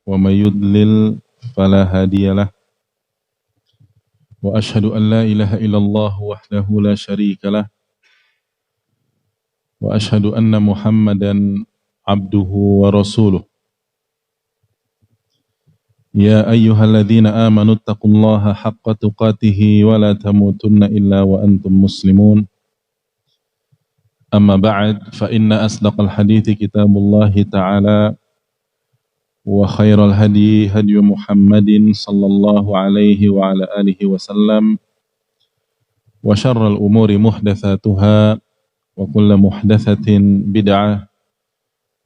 ومن يضلل فلا هادي له وأشهد أن لا إله إلا الله وحده لا شريك له وأشهد أن محمدا عبده ورسوله يا أيها الذين آمنوا اتقوا الله حق تقاته ولا تموتن إلا وأنتم مسلمون أما بعد فإن أصدق الحديث كتاب الله تعالى وخير الهدي هدي محمد صلى الله عليه وعلى آله وسلم وشر الأمور محدثاتها وكل محدثة بدعة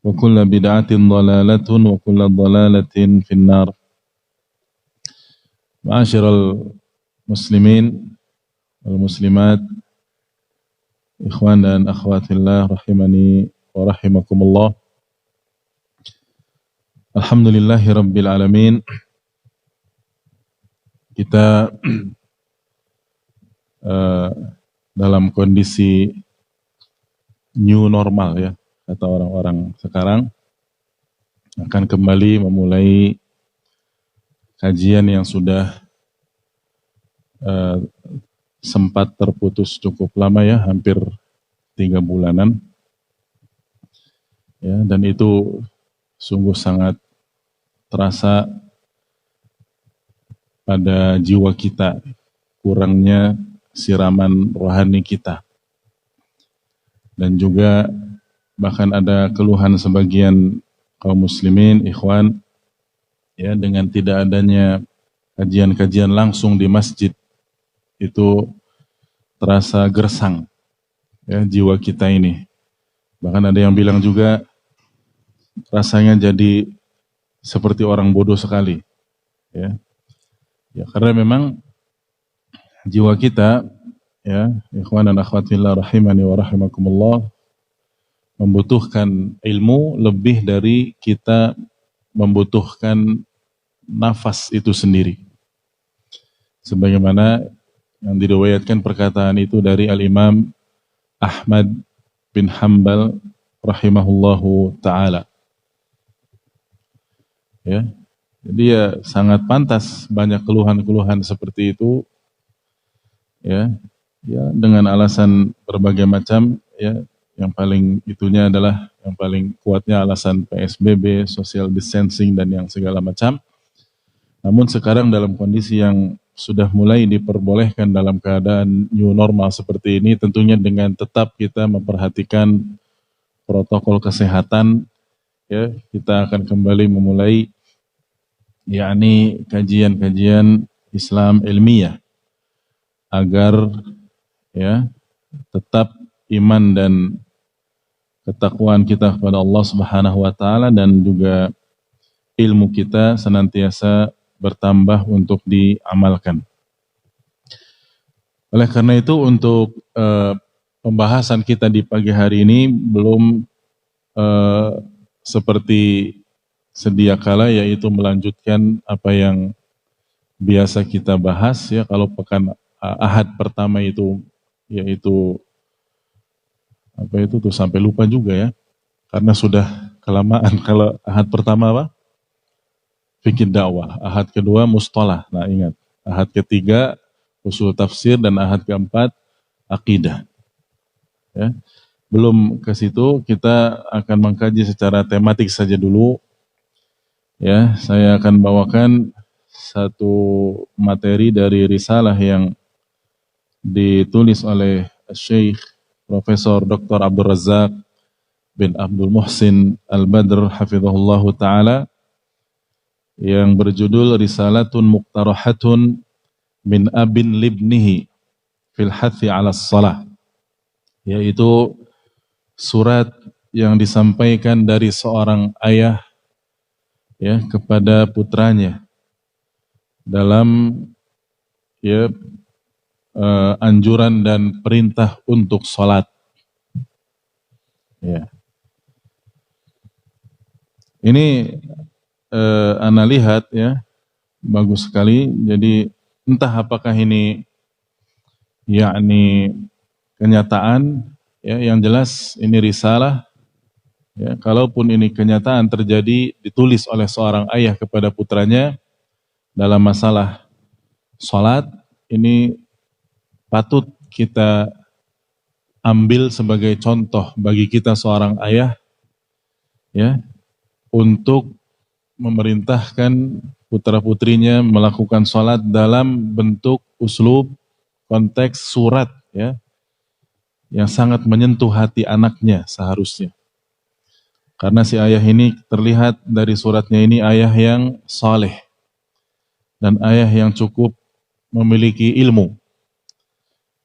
وكل بدعة ضلالة وكل ضلالة في النار. Ma'asyiral muslimin wal muslimat, ikhwan dan akhwat fillah rahimani wa rahimakumullah. Alhamdulillahi rabbil alamin. Kita dalam kondisi new normal ya, kata orang-orang sekarang, akan kembali memulai kajian yang sudah sempat terputus cukup lama ya, hampir 3 bulanan ya, dan itu sungguh sangat terasa pada jiwa kita, kurangnya siraman rohani kita. Dan juga bahkan ada keluhan sebagian kaum muslimin, ikhwan, ya, dengan tidak adanya kajian-kajian langsung di masjid, itu terasa gersang ya jiwa kita ini. Bahkan ada yang bilang juga rasanya jadi seperti orang bodoh sekali ya. Ya, karena memang jiwa kita ya, ikhwan dan akhwat fillah rahimani wa rahimakumullah, membutuhkan ilmu lebih dari kita membutuhkan nafas itu sendiri. Sebagaimana yang diriwayatkan perkataan itu dari Al-Imam Ahmad bin Hanbal rahimahullahu ta'ala. Ya, jadi ya sangat pantas banyak keluhan-keluhan seperti itu ya, ya dengan alasan berbagai macam ya. Yang paling itunya adalah, yang paling kuatnya alasan PSBB, social distancing dan yang segala macam. Namun sekarang dalam kondisi yang sudah mulai diperbolehkan dalam keadaan new normal seperti ini, tentunya dengan tetap kita memperhatikan protokol kesehatan ya, kita akan kembali memulai yakni kajian-kajian Islam ilmiah agar ya tetap iman dan ketakwaan kita kepada Allah Subhanahu wa taala dan juga ilmu kita senantiasa bertambah untuk diamalkan. Oleh karena itu, untuk pembahasan kita di pagi hari ini belum seperti sedia kala, yaitu melanjutkan apa yang biasa kita bahas ya. Kalau pekan Ahad pertama itu, yaitu apa itu tuh, sampai lupa juga ya, karena sudah kelamaan. Kalau Ahad pertama apa? Fikih dakwah. Ahad kedua mustalah. Nah ingat, Ahad ketiga usul tafsir dan Ahad keempat akidah. Ya. Belum ke situ, kita akan mengkaji secara tematik saja dulu. Ya, saya akan bawakan satu materi dari risalah yang ditulis oleh Syekh Profesor Dr. Abdul Razak bin Abdul Muhsin Al-Badr hafizahullahu ta'ala, yang berjudul Risalatun Muqtarahatun min Abin Libnihi fil Hathi ala Salah, yaitu surat yang disampaikan dari seorang ayah ya kepada putranya dalam ya anjuran dan perintah untuk sholat. Ya. Ini ana lihat ya, bagus sekali. Jadi entah apakah ini yakni kenyataan ya, yang jelas ini risalah Ya, kalaupun ini kenyataan terjadi ditulis oleh seorang ayah kepada putranya dalam masalah sholat, ini patut kita ambil sebagai contoh bagi kita seorang ayah, ya, untuk memerintahkan putra-putrinya melakukan sholat dalam bentuk uslub konteks surat, ya, yang sangat menyentuh hati anaknya seharusnya. Karena si ayah ini terlihat dari suratnya ini ayah yang saleh dan ayah yang cukup memiliki ilmu.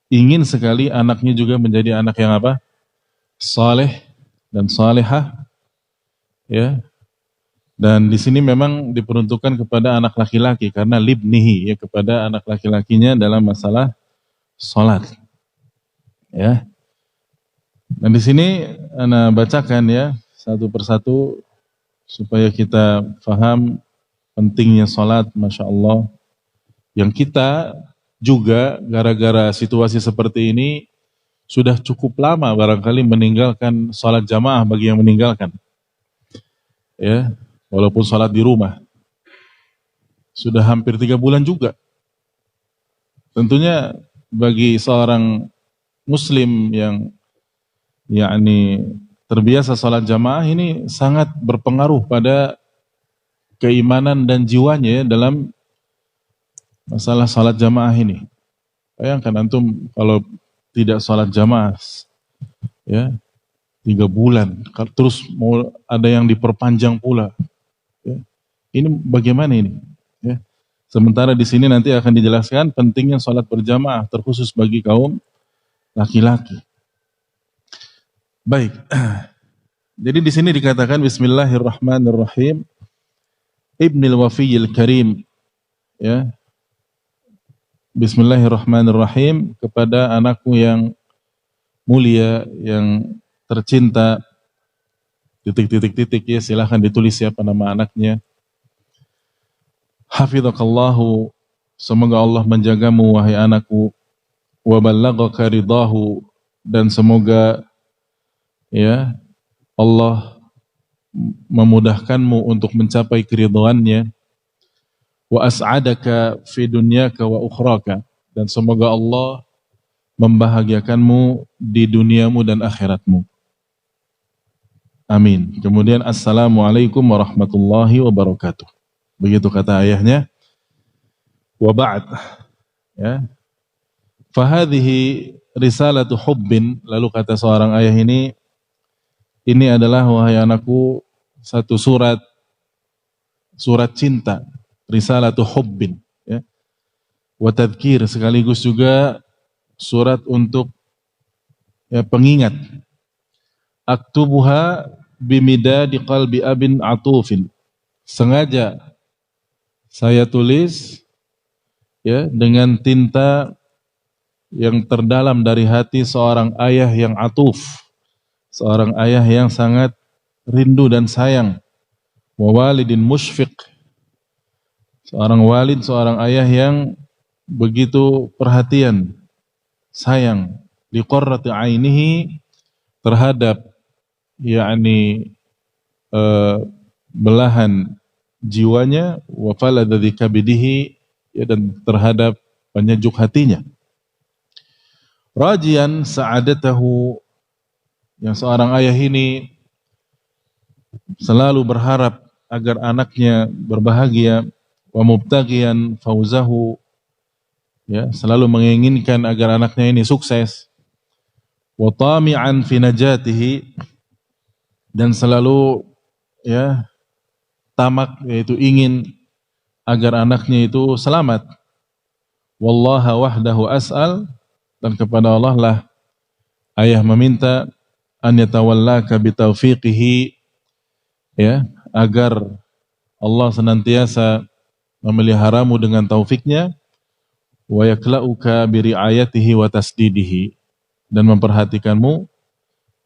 Ingin sekali anaknya juga menjadi anak yang apa? Saleh dan salehah, ya. Dan di sini memang diperuntukkan kepada anak laki-laki karena libnihi, ya, kepada anak laki-lakinya dalam masalah salat. Ya. Dan di sini ana bacakan ya satu persatu supaya kita faham pentingnya salat, Masya Allah. Yang kita juga gara-gara situasi seperti ini sudah cukup lama barangkali meninggalkan salat jamaah bagi yang meninggalkan. Ya, walaupun salat di rumah. Sudah hampir 3 bulan juga. Tentunya bagi seorang muslim yang yakni terbiasa salat jamaah ini sangat berpengaruh pada keimanan dan jiwanya ya, dalam masalah salat jamaah ini. Bayangkan antum kalau tidak salat jamaah ya 3 bulan, terus mau ada yang diperpanjang pula. Ya. Ini bagaimana ini? Ya. Sementara di sini nanti akan dijelaskan pentingnya salat berjamaah terkhusus bagi kaum laki-laki. Baik. Jadi di sini dikatakan Bismillahirrahmanirrahim. Ibnil Wafiyil Karim, ya. Bismillahirrahmanirrahim kepada anakku yang mulia, yang tercinta. Titik-titik-titik ya, silahkan ditulis siapa nama anaknya. Hafidhakallahu, semoga Allah menjagamu wahai anakku. Wa ballaghaka ridahu, dan semoga ya Allah memudahkanmu untuk mencapai keridhaannya. Wa as'adaka fi dunyaka wa ukhraka, dan semoga Allah membahagiakanmu di duniamu dan akhiratmu. Amin. Kemudian assalamualaikum warahmatullahi wabarakatuh. Begitu kata ayahnya. Wa ba'd, ya. Fahadhihi risalatu hubbin, lalu kata seorang ayah ini adalah wahai anakku satu surat cinta, risalatu hubbin, ya. Wa tadhkir, sekaligus juga surat untuk ya, pengingat. Aktubuha bimidadi qalbi abin atufin, sengaja saya tulis ya dengan tinta yang terdalam dari hati seorang ayah yang atuf, seorang ayah yang sangat rindu dan sayang. Wa walidin musyfiq, seorang walid, seorang ayah yang begitu perhatian, sayang, liqarrati ainihi, terhadap yakni belahan jiwanya, wa faladhi kabidihi, ya, dan terhadap penyejuk hatinya. Rajian sa'adatahu, yang seorang ayah ini selalu berharap agar anaknya berbahagia. Wa mubtaghiyan fauzahu, ya, selalu menginginkan agar anaknya ini sukses. Wa tami'an fi najatihi, dan selalu ya tamak, yaitu ingin agar anaknya itu selamat. Wallaha wahdahu as'al, dan kepada Allah lah ayah meminta an yatawallaka bitaufiqihi, ya, agar Allah senantiasa memeliharamu dengan taufiknya, wa yakla'uka biri'ayatihi wa tasdidihi, dan memperhatikanmu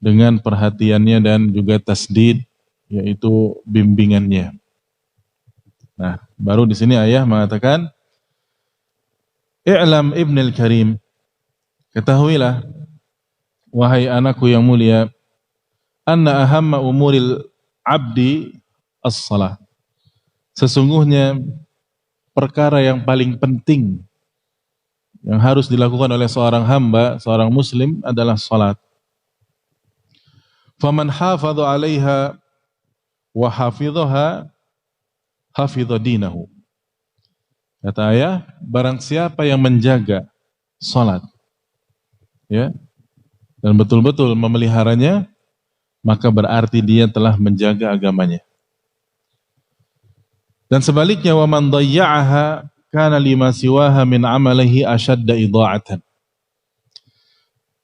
dengan perhatiannya dan juga tasdid, yaitu bimbingannya. Nah, baru di sini ayah mengatakan, I'lam ibnil karim, ketahuilah wahai anakku yang mulia, anna ahamma umuril abdi as-salat. Sesungguhnya perkara yang paling penting yang harus dilakukan oleh seorang hamba, seorang muslim adalah salat. Faman hafadha 'alaiha wa hafidhaha hafidha dinahu. Kata ayah, barang siapa yang menjaga salat, ya, dan betul-betul memeliharanya, maka berarti dia telah menjaga agamanya. Dan sebaliknya, wa man dhayya'aha kana lima siwaha min amalihi ashadda idha'atan.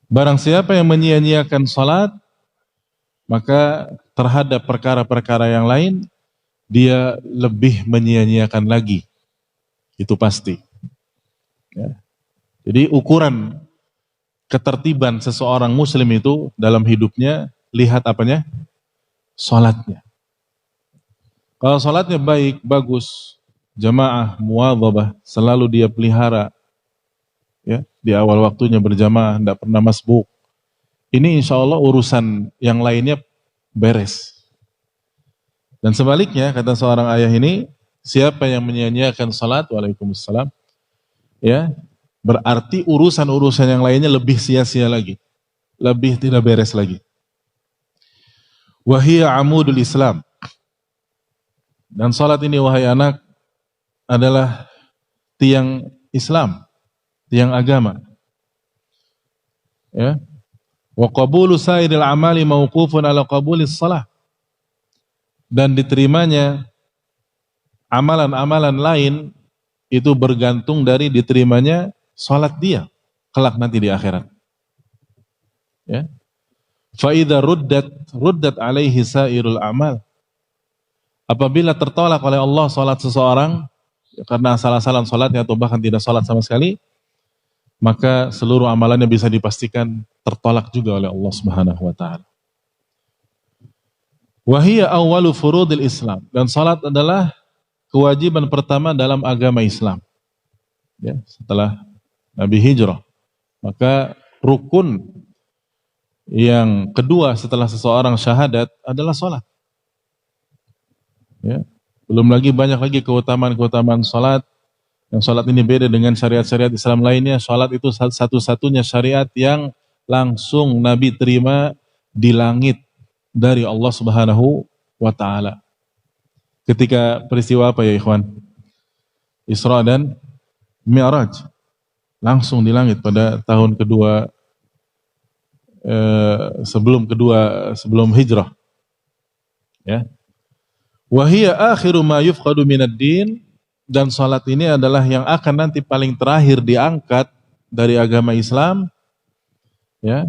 Barang siapa yang menyia-nyiakan salat, maka terhadap perkara-perkara yang lain dia lebih menyia-nyiakan lagi. Itu pasti. Ya. Jadi ukuran ketertiban seseorang muslim itu dalam hidupnya, lihat apanya? Salatnya. Kalau salatnya baik, bagus, jamaah, muwadhabah, selalu dia pelihara, ya, di awal waktunya berjamaah, tidak pernah masbuk. Ini insya Allah urusan yang lainnya beres. Dan sebaliknya, kata seorang ayah ini, siapa yang menyia-nyiakan salat, waalaikumsalam, ya, berarti urusan-urusan yang lainnya lebih sia-sia lagi, lebih tidak beres lagi. Wahia amudul Islam. Dan salat ini, wahai anak, adalah tiang Islam, tiang agama. Ya. Wa qabulu sairil amali mauqufun ala qabulis salah. Dan diterimanya amalan-amalan lain itu bergantung dari diterimanya salat dia kelak nanti di akhirat. Ya. Fa idza ruddat alaihi sairul amal. Apabila tertolak oleh Allah salat seseorang karena salah-salah salatnya atau bahkan tidak salat sama sekali, maka seluruh amalannya bisa dipastikan tertolak juga oleh Allah Subhanahu wa taala. Wa hiya awwalu furudil Islam, dan salat adalah kewajiban pertama dalam agama Islam. Ya, setelah Nabi hijrah, maka rukun yang kedua setelah seseorang syahadat adalah salat. Ya, belum lagi banyak lagi keutamaan-keutamaan salat. Yang salat ini beda dengan syariat-syariat Islam lainnya. Salat itu satu-satunya syariat yang langsung Nabi terima di langit dari Allah Subhanahu wa taala. Ketika peristiwa apa ya ikhwan? Isra dan Mi'raj. Langsung di langit pada tahun kedua sebelum hijrah. Ya. Wa hiya akhiru ma yufqadu minad din, dan salat ini adalah yang akan nanti paling terakhir diangkat dari agama Islam. Ya.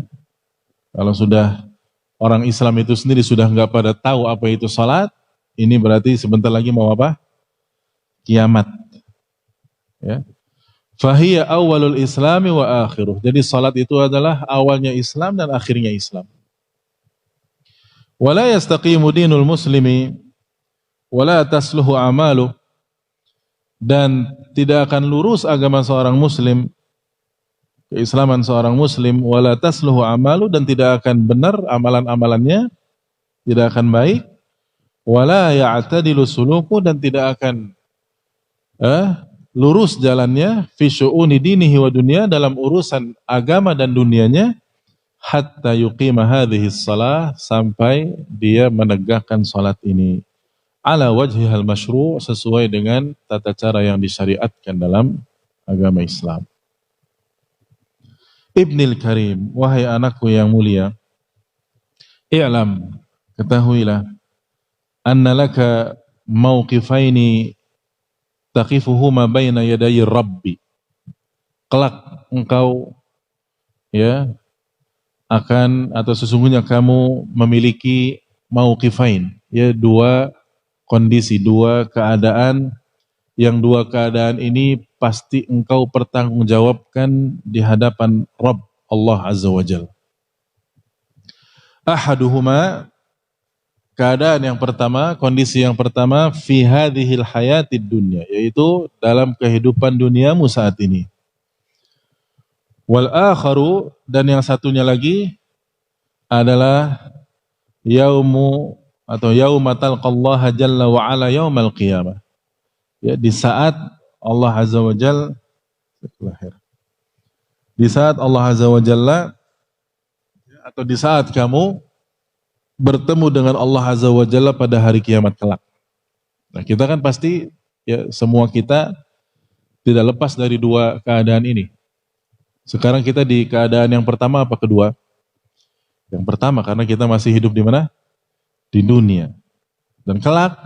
Kalau sudah orang Islam itu sendiri sudah enggak pada tahu apa itu salat, ini berarti sebentar lagi mau apa? Kiamat. Ya. Fahiya awwalul islami wa akhiruh. Jadi salat itu adalah awalnya Islam dan akhirnya Islam. Wala yastaqimu dinul muslimi wala tasluhu amalu, dan tidak akan lurus agama seorang muslim, keislaman seorang muslim, wala tasluhu amalu, dan tidak akan benar amalan-amalannya, tidak akan baik, wala ya'tadilu suluku, dan tidak akan lurus jalannya, fi syu'uni dinihi wa dunya, dalam urusan agama dan dunianya, hatta yuqima hadhihi shalah, sampai dia menegakkan salat ini ala wajhihal masyru', sesuai dengan tata cara yang disyariatkan dalam agama Islam. Ibnil Karim, wahai anakku yang mulia, i'lam, ketahuilah, anna laka mauqifaini taqifuhuma baina yadayi Rabbi. Kelak engkau ya akan, atau sesungguhnya kamu memiliki mauqifain, ya, dua kondisi, dua keadaan, yang dua keadaan ini pasti engkau pertanggungjawabkan di hadapan Rabb Allah Azza wa Jalla. Ahaduhuma, keadaan yang pertama, kondisi yang pertama, fi hadhil hayatid dunya, yaitu dalam kehidupan duniamu saat ini. Wal akharu, dan yang satunya lagi adalah yaumu atau yauma talqallaha jalla wa ala yaumal qiyamah. Ya, di saat Allah Azza wa Jalla di saat Allah Azza wa Jalla atau di saat kamu bertemu dengan Allah Azza wa Jalla pada hari kiamat kelak. Nah, kita kan pasti ya semua kita tidak lepas dari dua keadaan ini. Sekarang kita di keadaan yang pertama apa kedua? Yang pertama, karena kita masih hidup di mana? Di dunia. Dan kelak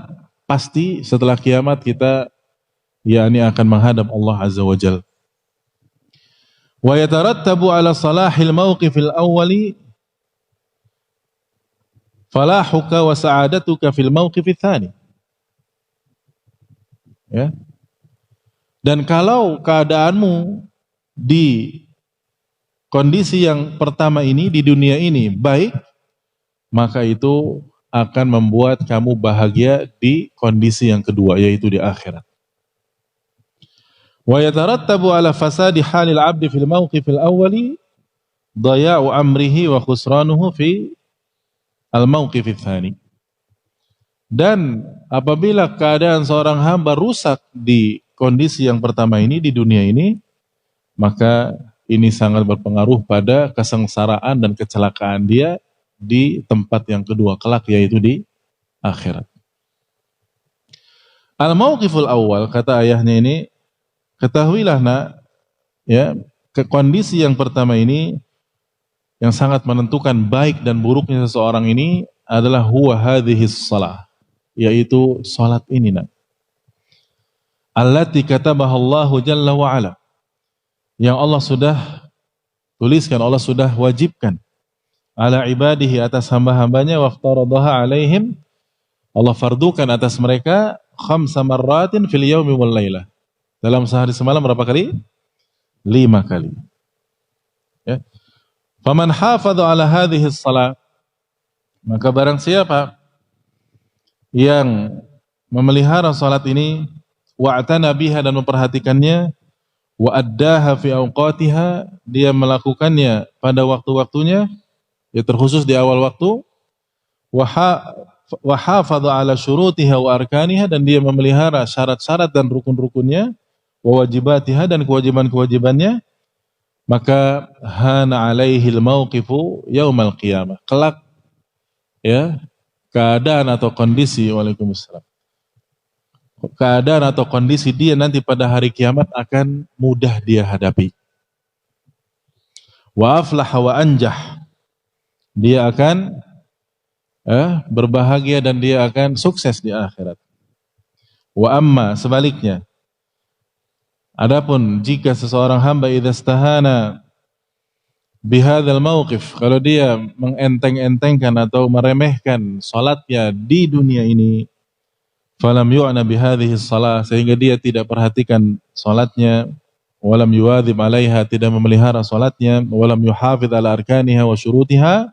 pasti setelah kiamat kita yakni akan menghadap Allah Azza wa Jalla. Wa yatarattabu ala salahil mawqifil awwali falahuka wa sa'adatuka fil mawqifil tsani. Ya. Dan kalau keadaanmu di kondisi yang pertama ini di dunia ini baik, maka itu akan membuat kamu bahagia di kondisi yang kedua, yaitu di akhirat. Wa yatarattabu ala fasadi halil abdi fil mawqifil awwali daya'u amrihi wa khusranuhu fi al mawqifil tsani. Dan apabila keadaan seorang hamba rusak di kondisi yang pertama ini di dunia ini, maka ini sangat berpengaruh pada kesengsaraan dan kecelakaan dia di tempat yang kedua kelak, yaitu di akhirat. Al-mauqiful awal, kata ayahnya ini, ketahuilah nak, ya, ke kondisi yang pertama ini yang sangat menentukan baik dan buruknya seseorang ini adalah huwa hadhis shalah, yaitu salat ini nak. Allati katabahallahu jalla wa ala, yang Allah sudah tuliskan, Allah sudah wajibkan ala ibadihi atas hamba-hambanya, waftaradaha alaihim, Allah fardukan atas mereka khamsa marratin fil yaumi wal lailah, dalam sehari semalam berapa kali? 5 kali. Ya. Faman hafadha ala hadhihi shalah, maka barang siapa yang memelihara salat ini, wa'tana biha, dan memperhatikannya, wa addaha fi awqatiha, dia melakukannya pada waktu-waktunya, ya terkhusus di awal waktu, wa hafadha ala syurutiha wa arkaniha, dan dia memelihara syarat-syarat dan rukun-rukunnya, wa wajibatiha, dan kewajiban-kewajibannya, maka hana alaihil mauqifu yaumal qiyamah, kelak ya keadaan atau kondisi, waalaikumsalam, keadaan atau kondisi dia nanti pada hari kiamat akan mudah dia hadapi. Wa aflaha wa anjah, dia akan berbahagia dan dia akan sukses di akhirat. Wa amma, sebaliknya, adapun jika seseorang hamba idastahana bihadzal mauqif, kalau dia mengenteng-entengkan atau meremehkan salatnya di dunia ini, falam yu'na bihadhihi shalah, sehingga dia tidak perhatikan salatnya, walam yuwadhib 'alaiha, tidak memelihara salatnya, walam yuhafidz ala arkaniha wa syurutiha,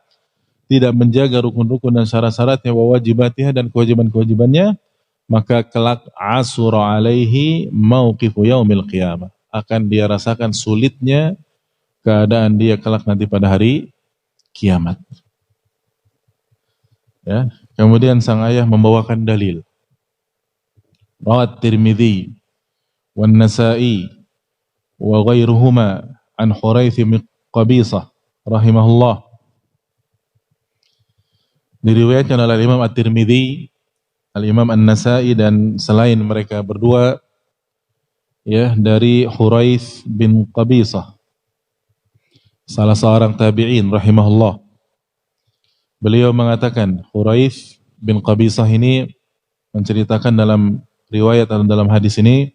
tidak menjaga rukun-rukun dan syarat-syaratnya, wa wajibatiha, dan kewajiban-kewajibannya, maka kelak asura 'alaihi mauqifu yaumil qiyamah, akan dia rasakan sulitnya keadaan dia kelak nanti pada hari kiamat. Ya, kemudian sang ayah membawakan dalil. Rawat Tirmidzi wan Nasa'i wa ghairuhuma an Huraits bin Qabisah rahimahullah. Diriwayatkan oleh Imam At-Tirmidzi, Al-Imam An-Nasa'i, dan selain mereka berdua, ya, dari Huraits bin Qabisah, salah seorang tabi'in rahimahullah. Beliau mengatakan, Huraits bin Qabisah ini menceritakan dalam riwayat atau dalam hadis ini,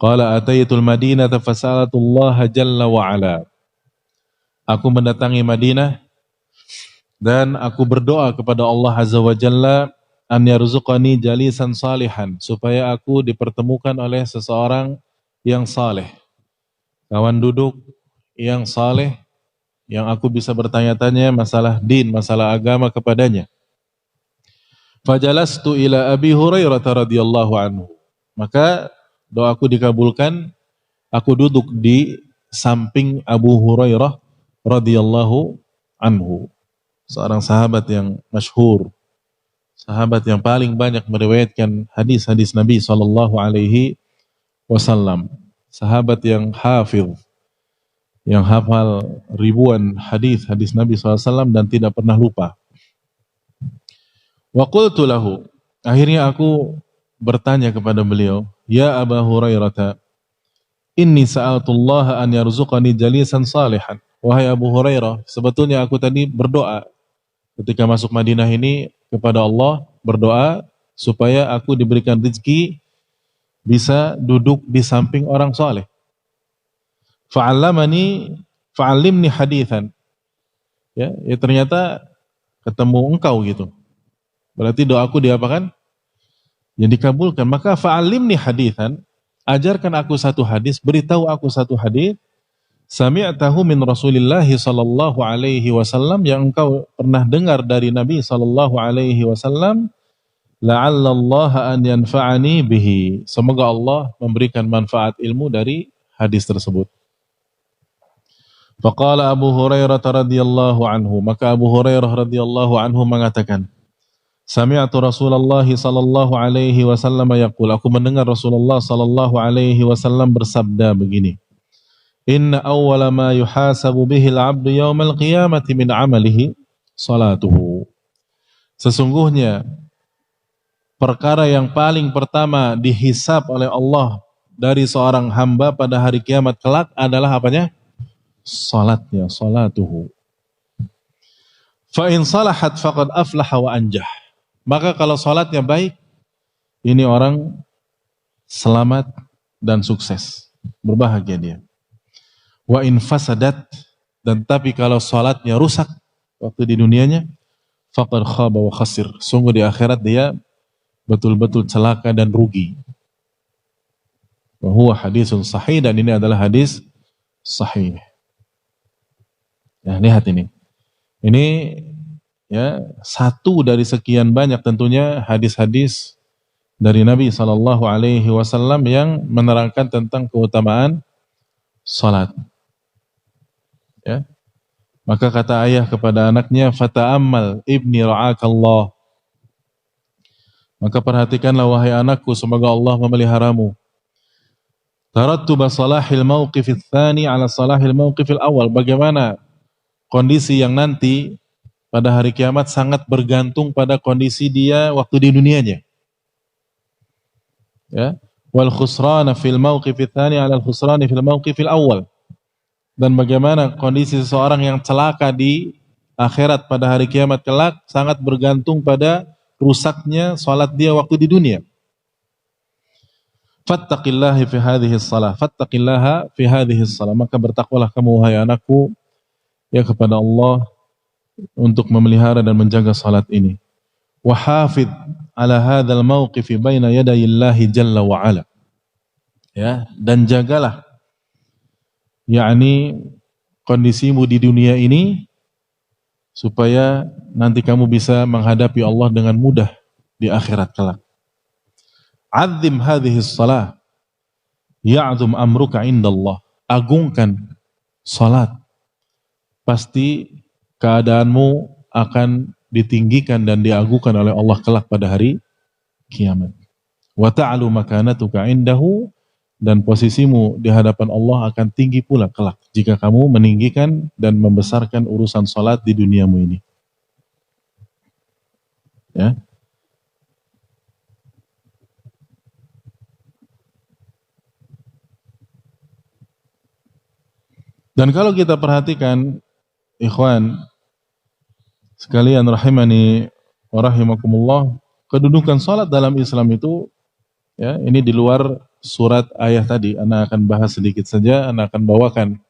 qala ataitul Madinah fasalatullaha jalla wa ala, aku mendatangi Madinah dan aku berdoa kepada Allah Azza wa Jalla an yarzuqani jalisan salihan, supaya aku dipertemukan oleh seseorang yang saleh, kawan duduk yang saleh, yang aku bisa bertanya-tanya masalah din, masalah agama kepadanya. Fajalastu ila Abi Hurairah radhiyallahu anhu, maka doaku dikabulkan, aku duduk di samping Abu Hurairah radhiyallahu anhu. seorang sahabat yang masyhur, sahabat yang paling banyak meriwayatkan hadis-hadis Nabi sallallahu alaihi wasallam, sahabat yang hafidh, yang hafal ribuan hadis-hadis Nabi SAW dan tidak pernah lupa. Wa qultu lahu, akhirnya aku bertanya kepada beliau, ya Aba Hurairah, inni sa'altullaha an yarzuqani jalisan salihan. Wahai Abu Hurairah, sebetulnya aku tadi berdoa ketika masuk Madinah ini kepada Allah, berdoa supaya aku diberikan rezeki bisa duduk di samping orang saleh. Fa'allimni hadithan. Ya, ternyata ketemu engkau gitu. Berarti doaku diapakan? Yang dikabulkan. Maka fa'allimni hadithan, ajarkan aku satu hadis, beritahu aku satu hadis, sami'tahu min Rasulillah sallallahu alaihi wasallam, yang engkau pernah dengar dari Nabi sallallahu alaihi wasallam, la'allallaha an yanfa'ani bihi. Semoga Allah memberikan manfaat ilmu dari hadis tersebut. Faqala Abu Hurairah radhiyallahu anhu, maka Abu Hurairah radhiyallahu anhu mengatakan, sami'tu Rasulullah sallallahu alaihi wasallam yaqul, aku mendengar Rasulullah sallallahu alaihi wasallam bersabda begini, inna awwala ma yuhasabu bihi al-'abdu yaumal qiyamati min 'amalihi salatuhu. Sesungguhnya perkara yang paling pertama dihisab oleh Allah dari seorang hamba pada hari kiamat kelak adalah apanya? Salatnya, salatuhu. Fa in salahat faqad aflaha wa anjah. Maka kalau salatnya baik, ini orang selamat dan sukses, berbahagia dia. Wa in fasadat, dan tapi kalau salatnya rusak waktu di dunianya, faqad khaba wa khasir. Sungguh di akhirat dia betul-betul celaka dan rugi. Wa huwa hadisun sahih, dan ini adalah hadis sahih. Ya, lihat ini. Ini ya satu dari sekian banyak tentunya hadis-hadis dari Nabi sallallahu alaihi wasallam yang menerangkan tentang keutamaan salat. Ya. Maka kata ayah kepada anaknya, fata'ammal ibni ra'akallah. Maka perhatikanlah wahai anakku, semoga Allah memeliharamu. Tarattuba salahil mauqifil tsani ala salahil mauqifil awal. Bagaimana kondisi yang nanti pada hari kiamat sangat bergantung pada kondisi dia waktu di dunianya. Ya, wal khusrana fil mauqifil tsani ala al khusrani fil mauqifil awal. Dan bagaimana kondisi seseorang yang celaka di akhirat pada hari kiamat kelak sangat bergantung pada rusaknya salat dia waktu di dunia. Fattaqillaha fi hadhihi shalah, fattaqillaha fi hadhihi shalah. Maka bertakwalah kamu wahai anakku ya kepada Allah untuk memelihara dan menjaga salat ini. Wa hafidh ala hadzal mauqif baina yadayillahi jalla wa ala. Ya, dan jagalah yakni kondisimu di dunia ini supaya nanti kamu bisa menghadapi Allah dengan mudah di akhirat kelak. Azzim hadhihi shalah ya'zum amruka indallah. Agungkan salat, pasti keadaanmu akan ditinggikan dan diagungkan oleh Allah kelak pada hari kiamat. Wa ta'alu makanatuka indahu, dan posisimu di hadapan Allah akan tinggi pula kelak jika kamu meninggikan dan membesarkan urusan salat di duniamu ini. Ya. Dan kalau kita perhatikan, ikhwan sekalian rahimani wa rahimakumullah, kedudukan salat dalam Islam itu ya, ini di luar surat ayah tadi. Ana akan bahas sedikit saja, ana akan bawakan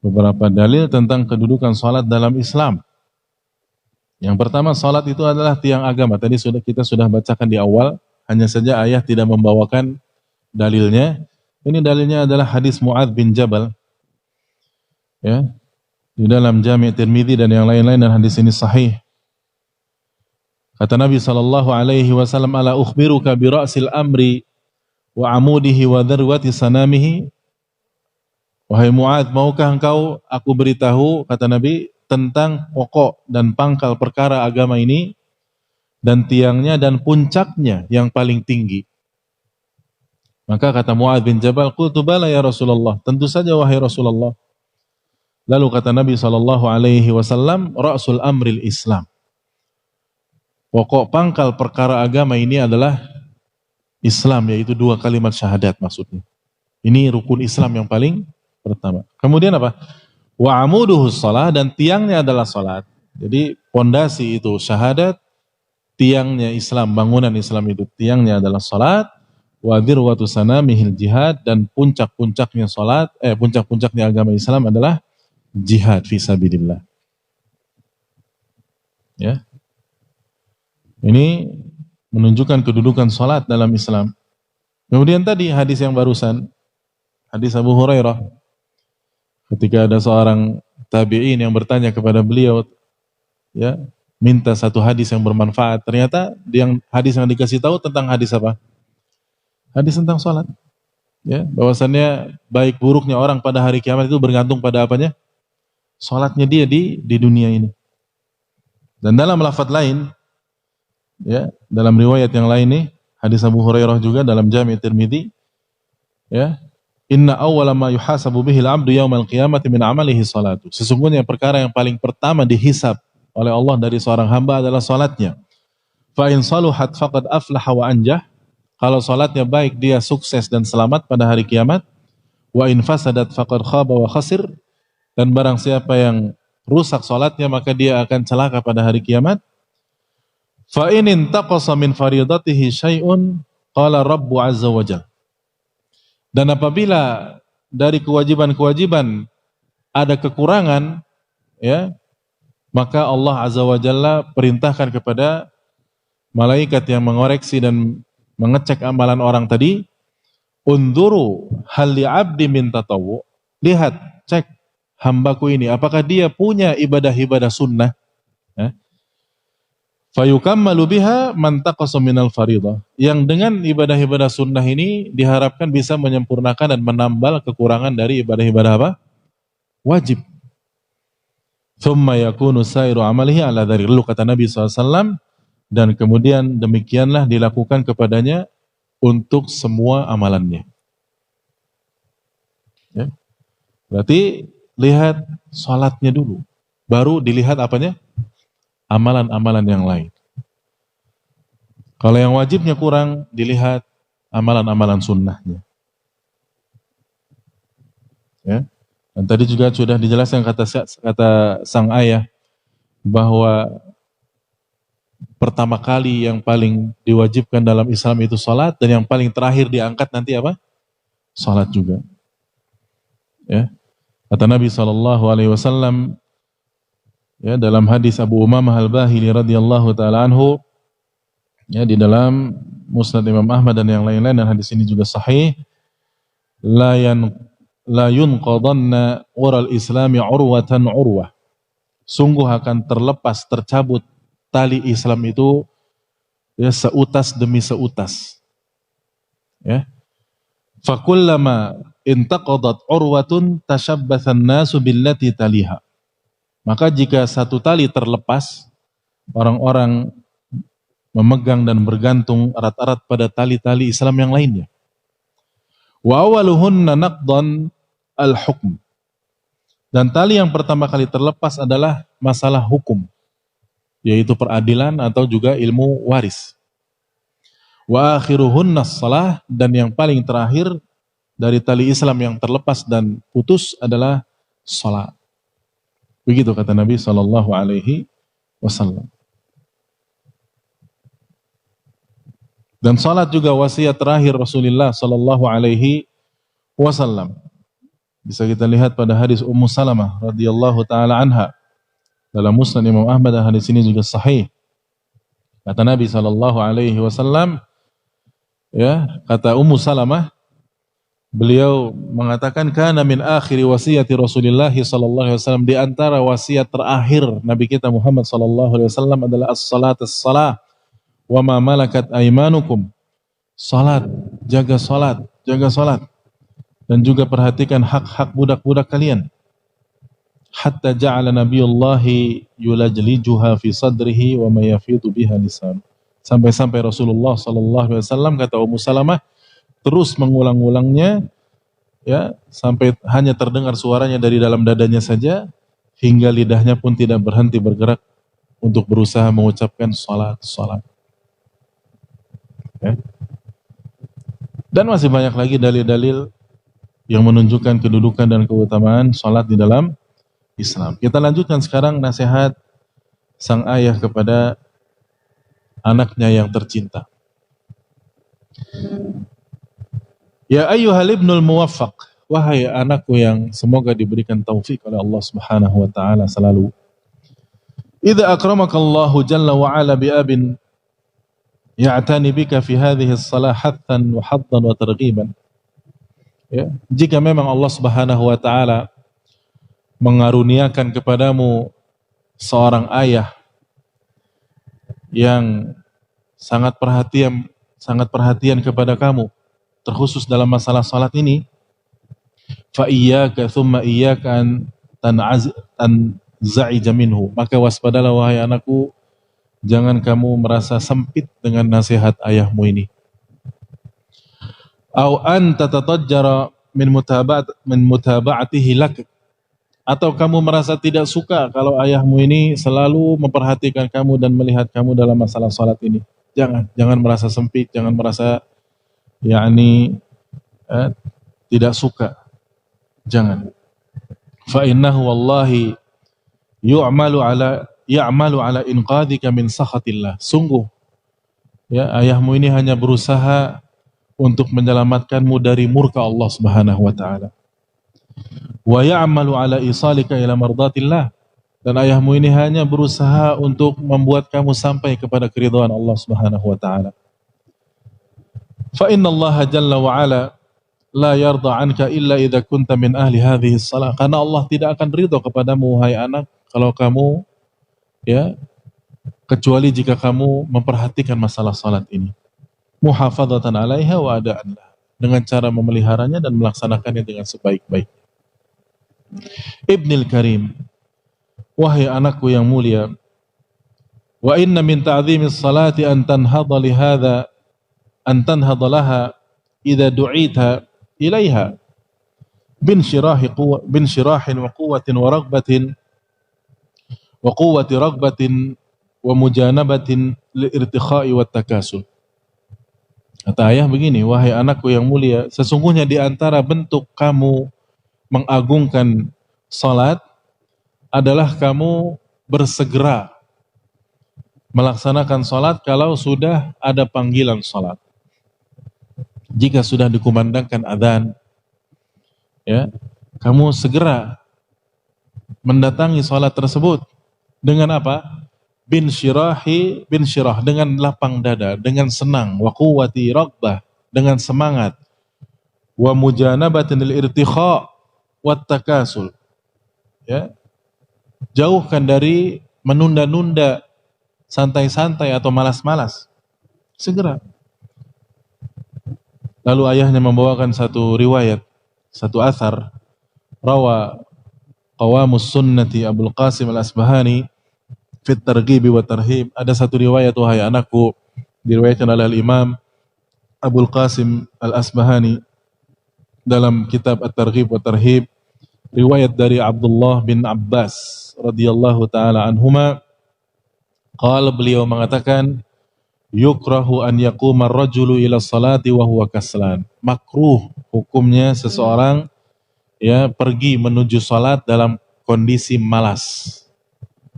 beberapa dalil tentang kedudukan salat dalam Islam. Yang pertama, salat itu adalah tiang agama. Tadi kita sudah bacakan di awal, hanya saja ayah tidak membawakan dalilnya. Ini dalilnya adalah hadis Mu'adz bin Jabal. Ya, di dalam Jami' Tirmidzi dan yang lain-lain, dan hadis ini sahih. Kata Nabi sallallahu alaihi wasallam, ala ukhbiruka bi ra'sil amri wa amudihi wa dharwati sanamihi. Wahai Mu'adz, maukah engkau aku beritahu, kata Nabi, tentang pokok dan pangkal perkara agama ini dan tiangnya dan puncaknya yang paling tinggi. Maka kata Mu'adz bin Jabal, qultu bala ya Rasulullah, tentu saja wahai Rasulullah. Lalu kata Nabi SAW, ra'sul amril Islam. Pokok pangkal perkara agama ini adalah Islam, yaitu 2 kalimat syahadat maksudnya. Ini rukun Islam yang paling pertama. Kemudian apa? Wa amuduhus shalah, dan tiangnya adalah salat. Jadi pondasi itu syahadat, tiangnya Islam, bangunan Islam itu tiangnya adalah salat. Wa dirwatu sanamihil jihad, dan puncak-puncaknya salat, puncak-puncaknya agama Islam adalah jihad fi sabilillah. Ya. Ini menunjukkan kedudukan salat dalam Islam. Kemudian tadi hadis yang barusan, hadis Abu Hurairah, ketika ada seorang tabi'in yang bertanya kepada beliau, ya, minta satu hadis yang bermanfaat. Ternyata hadis yang dikasih tahu tentang hadis apa? Hadis tentang salat. Ya, bahwasannya baik buruknya orang pada hari kiamat itu bergantung pada apanya? Salatnya dia di dunia ini. Dan dalam lafaz lain, ya, dalam riwayat yang lain nih, hadis Abu Hurairah juga dalam Jami' Tirmidzi, ya, inna awwala ma yuhasabu bihil abdu yaumal qiyamati min amalihi salatu. Sesungguhnya perkara yang paling pertama dihisab oleh Allah dari seorang hamba adalah salatnya. Fa in saluhat faqad aflaha wa anjah. Kalau salatnya baik, dia sukses dan selamat pada hari kiamat. Wa in fasadat faqad khaba wa khasir. Dan barang siapa yang rusak salatnya, maka dia akan celaka pada hari kiamat. Fa in intaqasa min faridatihi syai'un qala rabbu azza wa jalla. Dan apabila dari kewajiban-kewajiban ada kekurangan, ya, maka Allah Azza wa Jalla perintahkan kepada malaikat yang mengoreksi dan mengecek amalan orang tadi, unduru hal li'abdi min tatawwu. Lihat, cek hambaku ini, apakah dia punya ibadah-ibadah sunnah? Ya. Fayukammalu biha man taqasa minal faridah. Yang dengan ibadah-ibadah sunnah ini diharapkan bisa menyempurnakan dan menambal kekurangan dari ibadah-ibadah apa? Wajib. Thumma yakunu sairu amalihi ala dzalik. Lalu kata Nabi SAW, dan kemudian demikianlah dilakukan kepadanya untuk semua amalannya. Ya. Berarti lihat salatnya dulu, baru dilihat apanya? Amalan-amalan yang lain. Kalau yang wajibnya kurang, dilihat amalan-amalan sunnahnya. Ya. Dan tadi juga sudah dijelaskan kata sang ayah bahwa pertama kali yang paling diwajibkan dalam Islam itu salat, dan yang paling terakhir diangkat nanti apa? Salat juga. Ya. Kata Nabi SAW, ya, dalam hadis Abu Umamah Al-Bahili radhiyallahu taala anhu, ya, di dalam Musnad Imam Ahmad dan yang lain-lain, dan hadis ini juga sahih, la yunqadanna ural islami urwatan urwah. Sungguh akan tercabut tali Islam itu, ya, seutas demi seutas. Ya. Fakullama intaqadat urwatun tashabbathan nasu billati taliha. Maka jika satu tali terlepas, orang-orang memegang dan bergantung erat-erat pada tali-tali Islam yang lainnya. Wa awaluhunna naqdan al-hukm. Dan tali yang pertama kali terlepas adalah masalah hukum, yaitu peradilan atau juga ilmu waris. Wa akhiruhunna shalah, dan yang paling terakhir dari tali Islam yang terlepas dan putus adalah salat. Begitu kata Nabi SAW. Dan salat juga wasiat terakhir Rasulullah SAW. Bisa kita lihat pada hadis Ummu Salamah radhiyallahu taala anha dalam Musnad Imam Ahmad, dan hadis ini juga sahih. Kata Nabi SAW, ya, kata Ummu Salamah, beliau mengatakan, kana min akhiri wasiyati Rasulullah sallallahu alaihi wasallam, di antara wasiat terakhir Nabi kita Muhammad sallallahu alaihi wasallam adalah as-salah wa ma malakat aymanukum. Salat, jaga salat, dan juga perhatikan hak-hak budak-budak kalian. hatta ja'ala nabiyullahi yulajlijuha fi sadrihi wa ma yafidu biha lisan. Sampai-sampai Rasulullah sallallahu alaihi wasallam, kata Ummu Salamah, terus mengulang-ulangnya, ya, sampai hanya terdengar suaranya dari dalam dadanya saja, hingga lidahnya pun tidak berhenti bergerak untuk berusaha mengucapkan salat, salat. Ya. Dan masih banyak lagi dalil-dalil yang menunjukkan kedudukan dan keutamaan salat di dalam Islam. Kita lanjutkan sekarang nasihat sang ayah kepada anaknya yang tercinta. Ya ayyuhal ibnul muwaffaq, wahai anakku yang semoga diberikan taufik oleh Allah Subhanahu wa taala selalu. Idza akramakallahu jalla wa ala bi abin ya'tani bika fi hadhihi as-salah hattan wa haddan wa targhiban. Ya, jika memang Allah Subhanahu wa taala mengaruniakan kepadamu seorang ayah yang sangat perhatian kepada kamu, terkhusus dalam masalah salat ini, fa iyyaka thumma iyyaka an tanza'ija minhu, maka waspadalah wahai anakku, jangan kamu merasa sempit dengan nasihat ayahmu ini. Au an tatatajjara min mutaba'atihi lak, atau kamu merasa tidak suka kalau ayahmu ini selalu memperhatikan kamu dan melihat kamu dalam masalah salat ini. Jangan merasa sempit, jangan merasa tidak suka. Jangan. Fa innahu wallahi ya'malu ala inqadhika min sakhatillah. Sungguh, ya, ayahmu ini hanya berusaha untuk menyelamatkanmu dari murka Allah Subhanahu wa taala. Wa ya'malu ala isalika ila mardatillah, dan ayahmu ini hanya berusaha untuk membuat kamu sampai kepada keridhaan Allah Subhanahu wa taala. Fa inna Allah jalla wa ala la yarda anka illa idza kunta min ahli hadhihi shalah, karena Allah tidak akan ridha kepadamu wahai anak kalau kamu, ya, kecuali jika kamu memperhatikan masalah salat ini. Muhafadzatan 'alaiha wa ada'an, dengan cara memeliharanya dan melaksanakannya dengan sebaik-baik. Ibnil Karim, wahai anakku yang mulia, wa inna min ta'dhimis salati an tanhadha laha idza du'ita ilaiha bin shirahin wa quwwatin wa quwwati ragbatin wa mujanabatin lil irtikha'i wat takasul. Kata ayah begini, wahai anakku yang mulia, sesungguhnya di antara bentuk kamu mengagungkan salat adalah kamu bersegera melaksanakan salat kalau sudah ada panggilan salat. Jika sudah dikumandangkan adzan, ya, kamu segera mendatangi salat tersebut dengan apa? Bin syirah, dengan lapang dada, dengan senang, wa quwwati raghbah, dengan semangat, wa mujanabatin lil irtikha wat takasul, ya, jauhkan dari menunda-nunda, santai-santai atau malas-malas, segera. Lalu ayahnya membawakan satu riwayat, satu athar, rawa qawamus sunnati Abul Qasim al-Asbahani fit targhib wa tarhib. Ada satu riwayat, wahai anakku, diriwayatkan oleh Imam Abul Qasim al-Asbahani dalam kitab At-Targhib wa Tarhib, riwayat dari Abdullah bin Abbas radhiyallahu taala anhuma, qala, beliau mengatakan, yukrahu an yaquma ar-rajulu ila salati wa huwa kaslan. Makruh hukumnya seseorang, ya, pergi menuju salat dalam kondisi malas,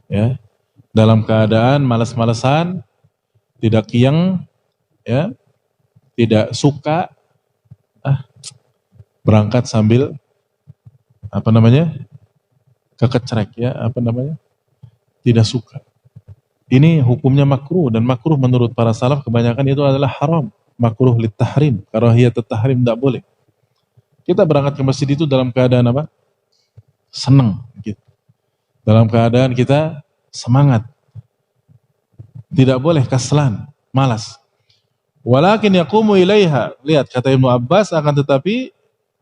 ya, dalam keadaan malas-malasan, tidak kiyang, ya, tidak suka, berangkat sambil kekecrek, ya, tidak suka. Ini hukumnya makruh, dan makruh menurut para salaf kebanyakan itu adalah haram, makruh lit tahrim, karahiyat tahrim, tidak boleh. Kita berangkat ke masjid itu dalam keadaan apa? Senang, gitu. Dalam keadaan kita semangat. Tidak boleh kaslan, malas. Walakin yaqumu ilaiha. Lihat, kata Ibnu Abbas, akan tetapi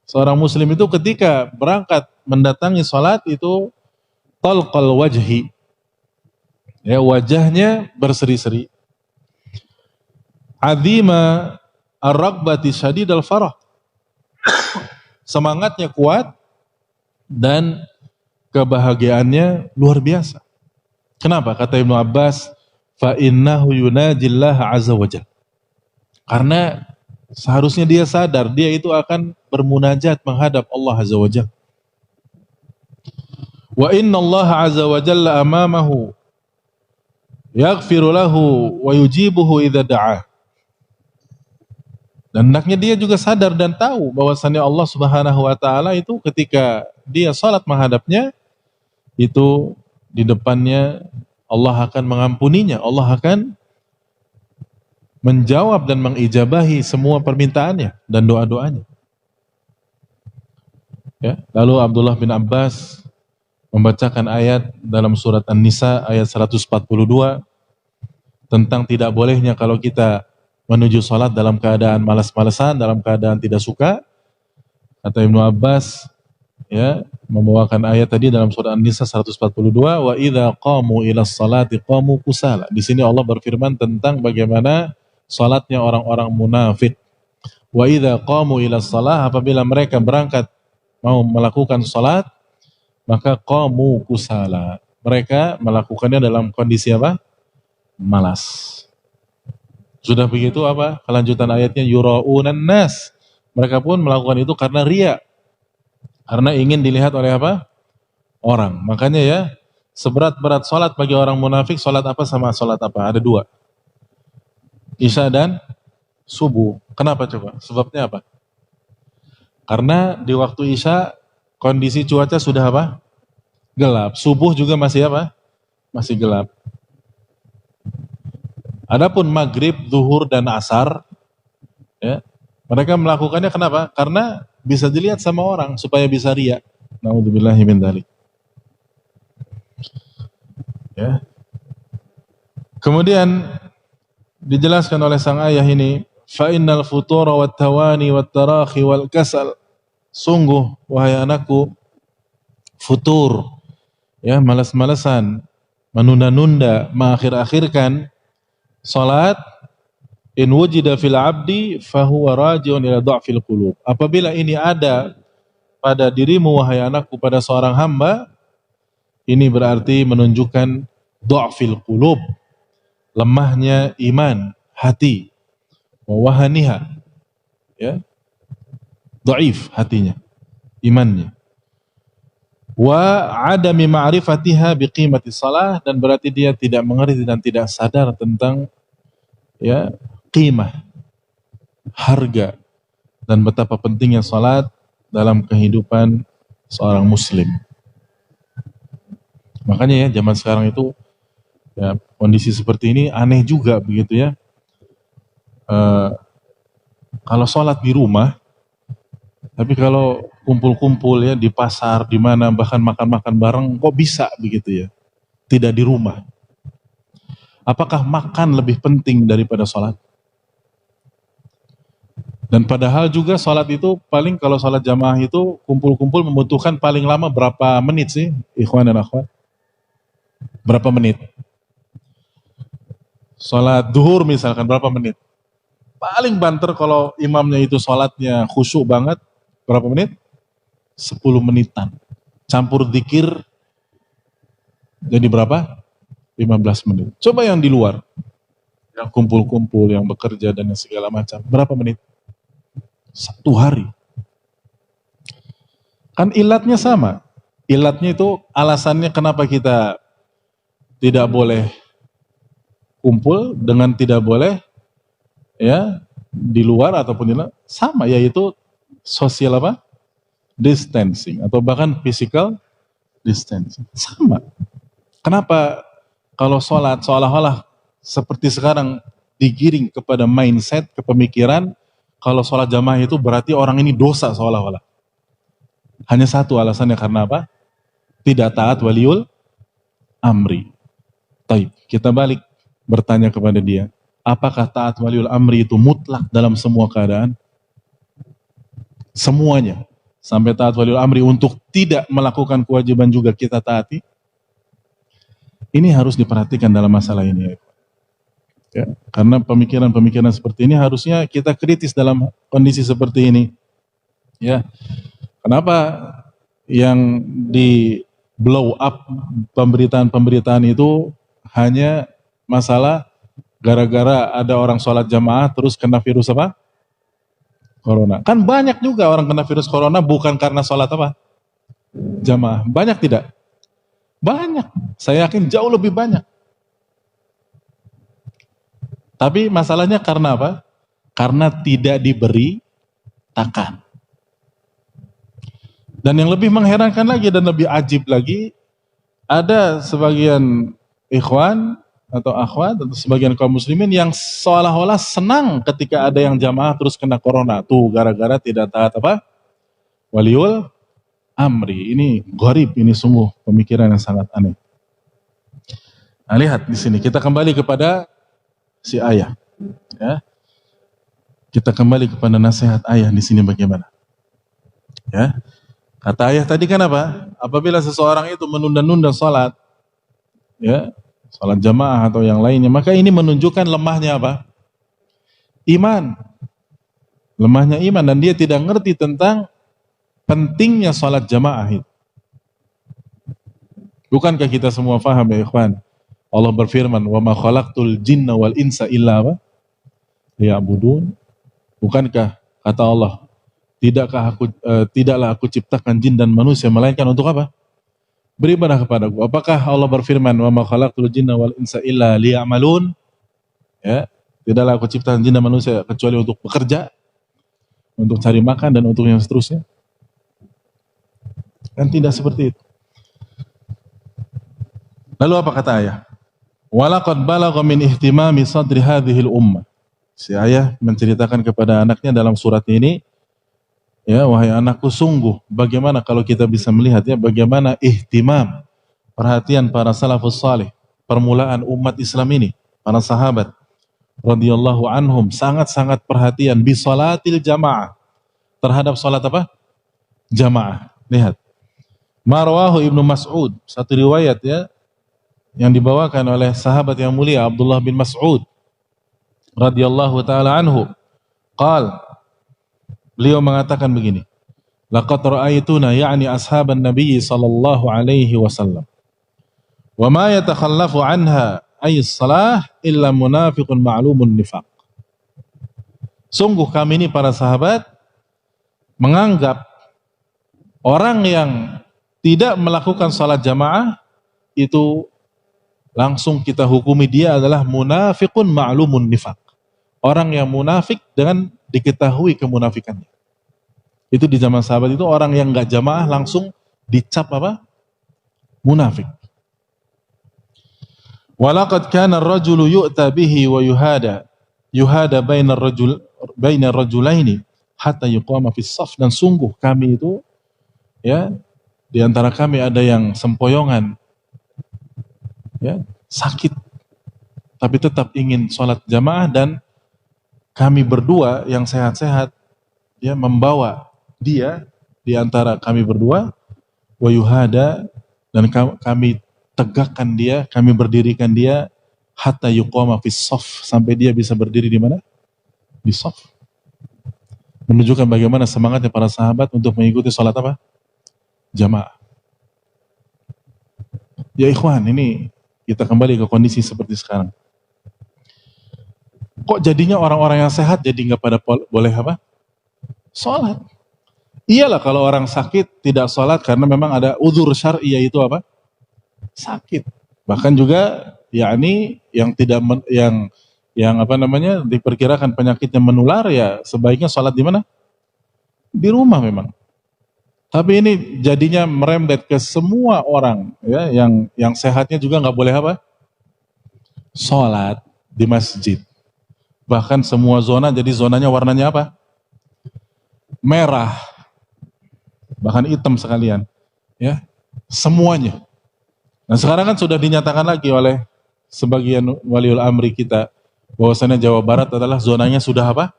seorang muslim itu ketika berangkat mendatangi salat itu talqal wajhi, ya, wajahnya berseri-seri, azima ar-ragbati syadidal farah, semangatnya kuat dan kebahagiaannya luar biasa. Kenapa? Kata Ibnu Abbas, fa innahu yunajillaha azza wajalla. Karena seharusnya dia sadar dia itu akan bermunajat menghadap Allah azza wajalla. Wa inna Allah azza wajalla amamahu yaghfiru lahu wa yujibuhu idza da'ah. Dan hendaknya dia juga sadar dan tahu bahwasannya Allah Subhanahu wa taala itu ketika dia salat menghadapnya, itu di depannya Allah akan mengampuninya, Allah akan menjawab dan mengijabahi semua permintaannya dan doa-doanya. Ya, lalu Abdullah bin Abbas membacakan ayat dalam surat An-Nisa ayat 142 tentang tidak bolehnya kalau kita menuju salat dalam keadaan malas-malasan, dalam keadaan tidak suka. Kata Ibnu Abbas, ya, membawakan ayat tadi dalam surah An-Nisa 142, wa idza qamu ilas salati qamu kusala. Di sini Allah berfirman tentang bagaimana salatnya orang-orang munafik. Wa idza qamu ilas salah, apabila mereka berangkat mau melakukan salat, maka qamu kusala. Mereka melakukannya dalam kondisi apa? Malas. Sudah begitu apa? Kelanjutan ayatnya yura'unan nas. Mereka pun melakukan itu karena riya. Karena ingin dilihat oleh apa? Orang. Makanya ya, seberat-berat salat bagi orang munafik, salat apa sama salat apa? Ada dua. Isya dan subuh. Kenapa coba? Sebabnya apa? Karena di waktu Isya kondisi cuaca sudah apa? Gelap. Subuh juga masih apa? Masih gelap. Adapun maghrib, zuhur dan asar, ya, mereka melakukannya kenapa? Karena bisa dilihat sama orang supaya bisa riya. Naudzubillahi min dzalik. Ya. Kemudian dijelaskan oleh sang ayah ini, fa innal futura wat tawani wat tarahi wal kasal. Sungguh wahai anakku, futur, ya, malas-malasan, menunda-nunda, mengakhir-akhirkan salat, in wujida fil abdi fahuwa rajiun ila dha'fil qulub. Apabila ini ada pada dirimu wahai anakku, pada seorang hamba, ini berarti menunjukkan dha'fil qulub, lemahnya iman hati, wa wahaniha, ya, dhaif hatinya, imannya, wa adami ma'rifatiha biqimati salah, dan berarti dia tidak mengerti dan tidak sadar tentang, ya, qimah, harga, dan betapa pentingnya salat dalam kehidupan seorang muslim. Makanya ya, zaman sekarang itu, ya, kondisi seperti ini aneh juga begitu ya. Kalau salat di rumah, tapi kalau kumpul-kumpul ya di pasar, di mana, bahkan makan-makan bareng, kok bisa begitu ya? Tidak di rumah. Apakah makan lebih penting daripada salat? Dan padahal juga salat itu paling, kalau salat jamaah itu kumpul-kumpul membutuhkan paling lama berapa menit sih, ikhwan dan akhwat? Berapa menit? Salat duhur misalkan berapa menit? Paling banter kalau imamnya itu salatnya khusyuk banget, berapa menit? 10 menitan. Campur dzikir jadi berapa? 15 menit. Coba yang di luar, yang kumpul-kumpul, yang bekerja dan segala macam, berapa menit? 1 hari. Kan ilatnya sama. Ilatnya itu alasannya kenapa kita tidak boleh kumpul dengan tidak boleh, ya, di luar ataupun di luar, sama, yaitu social apa? Distancing, atau bahkan physical distancing. Sama. Kenapa kalau sholat seolah-olah seperti sekarang digiring kepada mindset, kepemikiran, kalau sholat jamaah itu berarti orang ini dosa seolah-olah. Hanya satu alasannya, karena apa? Tidak taat waliul amri. Taib. Kita balik bertanya kepada dia, apakah taat waliul amri itu mutlak dalam semua keadaan? Semuanya. Sampai taat waliul amri untuk tidak melakukan kewajiban juga kita taati? Ini harus diperhatikan dalam masalah ini, ya. Karena pemikiran-pemikiran seperti ini harusnya kita kritis dalam kondisi seperti ini, ya. Kenapa yang di blow up pemberitaan-pemberitaan itu hanya masalah gara-gara ada orang sholat jamaah terus kena virus apa? Corona. Kan banyak juga orang kena virus corona bukan karena sholat apa? Jamaah. Banyak tidak? Banyak. Saya yakin jauh lebih banyak. Tapi masalahnya karena apa? Karena tidak diberi takan. Dan yang lebih mengherankan lagi dan lebih ajib lagi, ada sebagian ikhwan atau akhwat atau sebagian kaum muslimin yang seolah-olah senang ketika ada yang jamaah terus kena corona. Tuh gara-gara tidak taat apa? Waliul amri. Ini gharib, ini sungguh pemikiran yang sangat aneh. Nah, lihat di sini kita kembali kepada si ayah, ya. Kita kembali kepada nasihat ayah di sini bagaimana? Ya. Kata ayah tadi kan apa? Apabila seseorang itu menunda-nunda salat, ya, salat jamaah atau yang lainnya, maka ini menunjukkan lemahnya apa? Iman. Lemahnya iman dan dia tidak ngerti tentang pentingnya salat jamaah itu. Bukankah kita semua faham ya ikhwan? Allah berfirman, "Wa ma khalaqtul jinna wal insa illa apa? Liya'budun." Bukankah kata Allah, tidaklah aku ciptakan jin dan manusia melainkan untuk apa? Beribadah kepadaku. Apakah Allah berfirman, "Wa ma khalaqtul jinna wal insa illa liya'malun"? Ya, tidaklah aku ciptakan jin dan manusia kecuali untuk bekerja, untuk cari makan dan untuk yang seterusnya. Kan tidak seperti itu. Lalu apa kata ayah? Walaqad balagha min ihtimami sadri hadhil ummah. Si ayah menceritakan kepada anaknya dalam surat ini, ya, wahai anakku, sungguh bagaimana kalau kita bisa melihat ya bagaimana ihtimam, perhatian para salafus salih, permulaan umat Islam ini, para sahabat radhiyallahu anhum sangat-sangat perhatian bi salatil jamaah, terhadap salat apa? Jamaah. Lihat. Marwahu Ibnu Mas'ud, satu riwayat ya yang dibawakan oleh sahabat yang mulia Abdullah bin Mas'ud radhiyallahu taala anhu. Beliau mengatakan begini, laqad ra'aituna ya'ni ashaban nabiy sallallahu alaihi wasallam wa ma yatakhallafu anha ay salah illa munafiqun ma'lumun nifaq. Sungguh kami ini para sahabat menganggap orang yang tidak melakukan salat jamaah itu langsung kita hukumi dia adalah munafiqun ma'lumun nifaq. Orang yang munafik dengan diketahui kemunafikannya. Itu di zaman sahabat itu orang yang enggak jamaah langsung dicap apa? Munafik. Walaqad kana ar-rajulu yu'ta bihi wa yuhada bainar rajulaini hatta yuqama fis shaf. Dan sungguh kami itu ya di antara kami ada yang sempoyongan, ya, sakit tapi tetap ingin sholat jamaah dan kami berdua yang sehat-sehat ya membawa dia di antara kami berdua wa yuhada, dan kami tegakkan dia, kami berdirikan dia hatta yuqama fis shaf, sampai dia bisa berdiri di mana? Di shaf. Menunjukkan bagaimana semangatnya para sahabat untuk mengikuti sholat apa? Jamaah. Ya ikhwan, ini kita kembali ke kondisi seperti sekarang. Kok jadinya orang-orang yang sehat jadi nggak pada boleh apa? Sholat. Iyalah kalau orang sakit tidak sholat karena memang ada uzur syar'i, yaitu apa? Sakit. Bahkan juga yakni yang tidak yang apa namanya diperkirakan penyakitnya menular, ya sebaiknya sholat di mana? Di rumah memang. Tapi ini jadinya merembet ke semua orang ya, yang sehatnya juga nggak boleh apa? Sholat di masjid. Bahkan semua zona jadi zonanya warnanya apa? Merah. Bahkan hitam sekalian. Ya, semuanya. Nah sekarang kan sudah dinyatakan lagi oleh sebagian waliul amri kita bahwasanya Jawa Barat adalah zonanya sudah apa?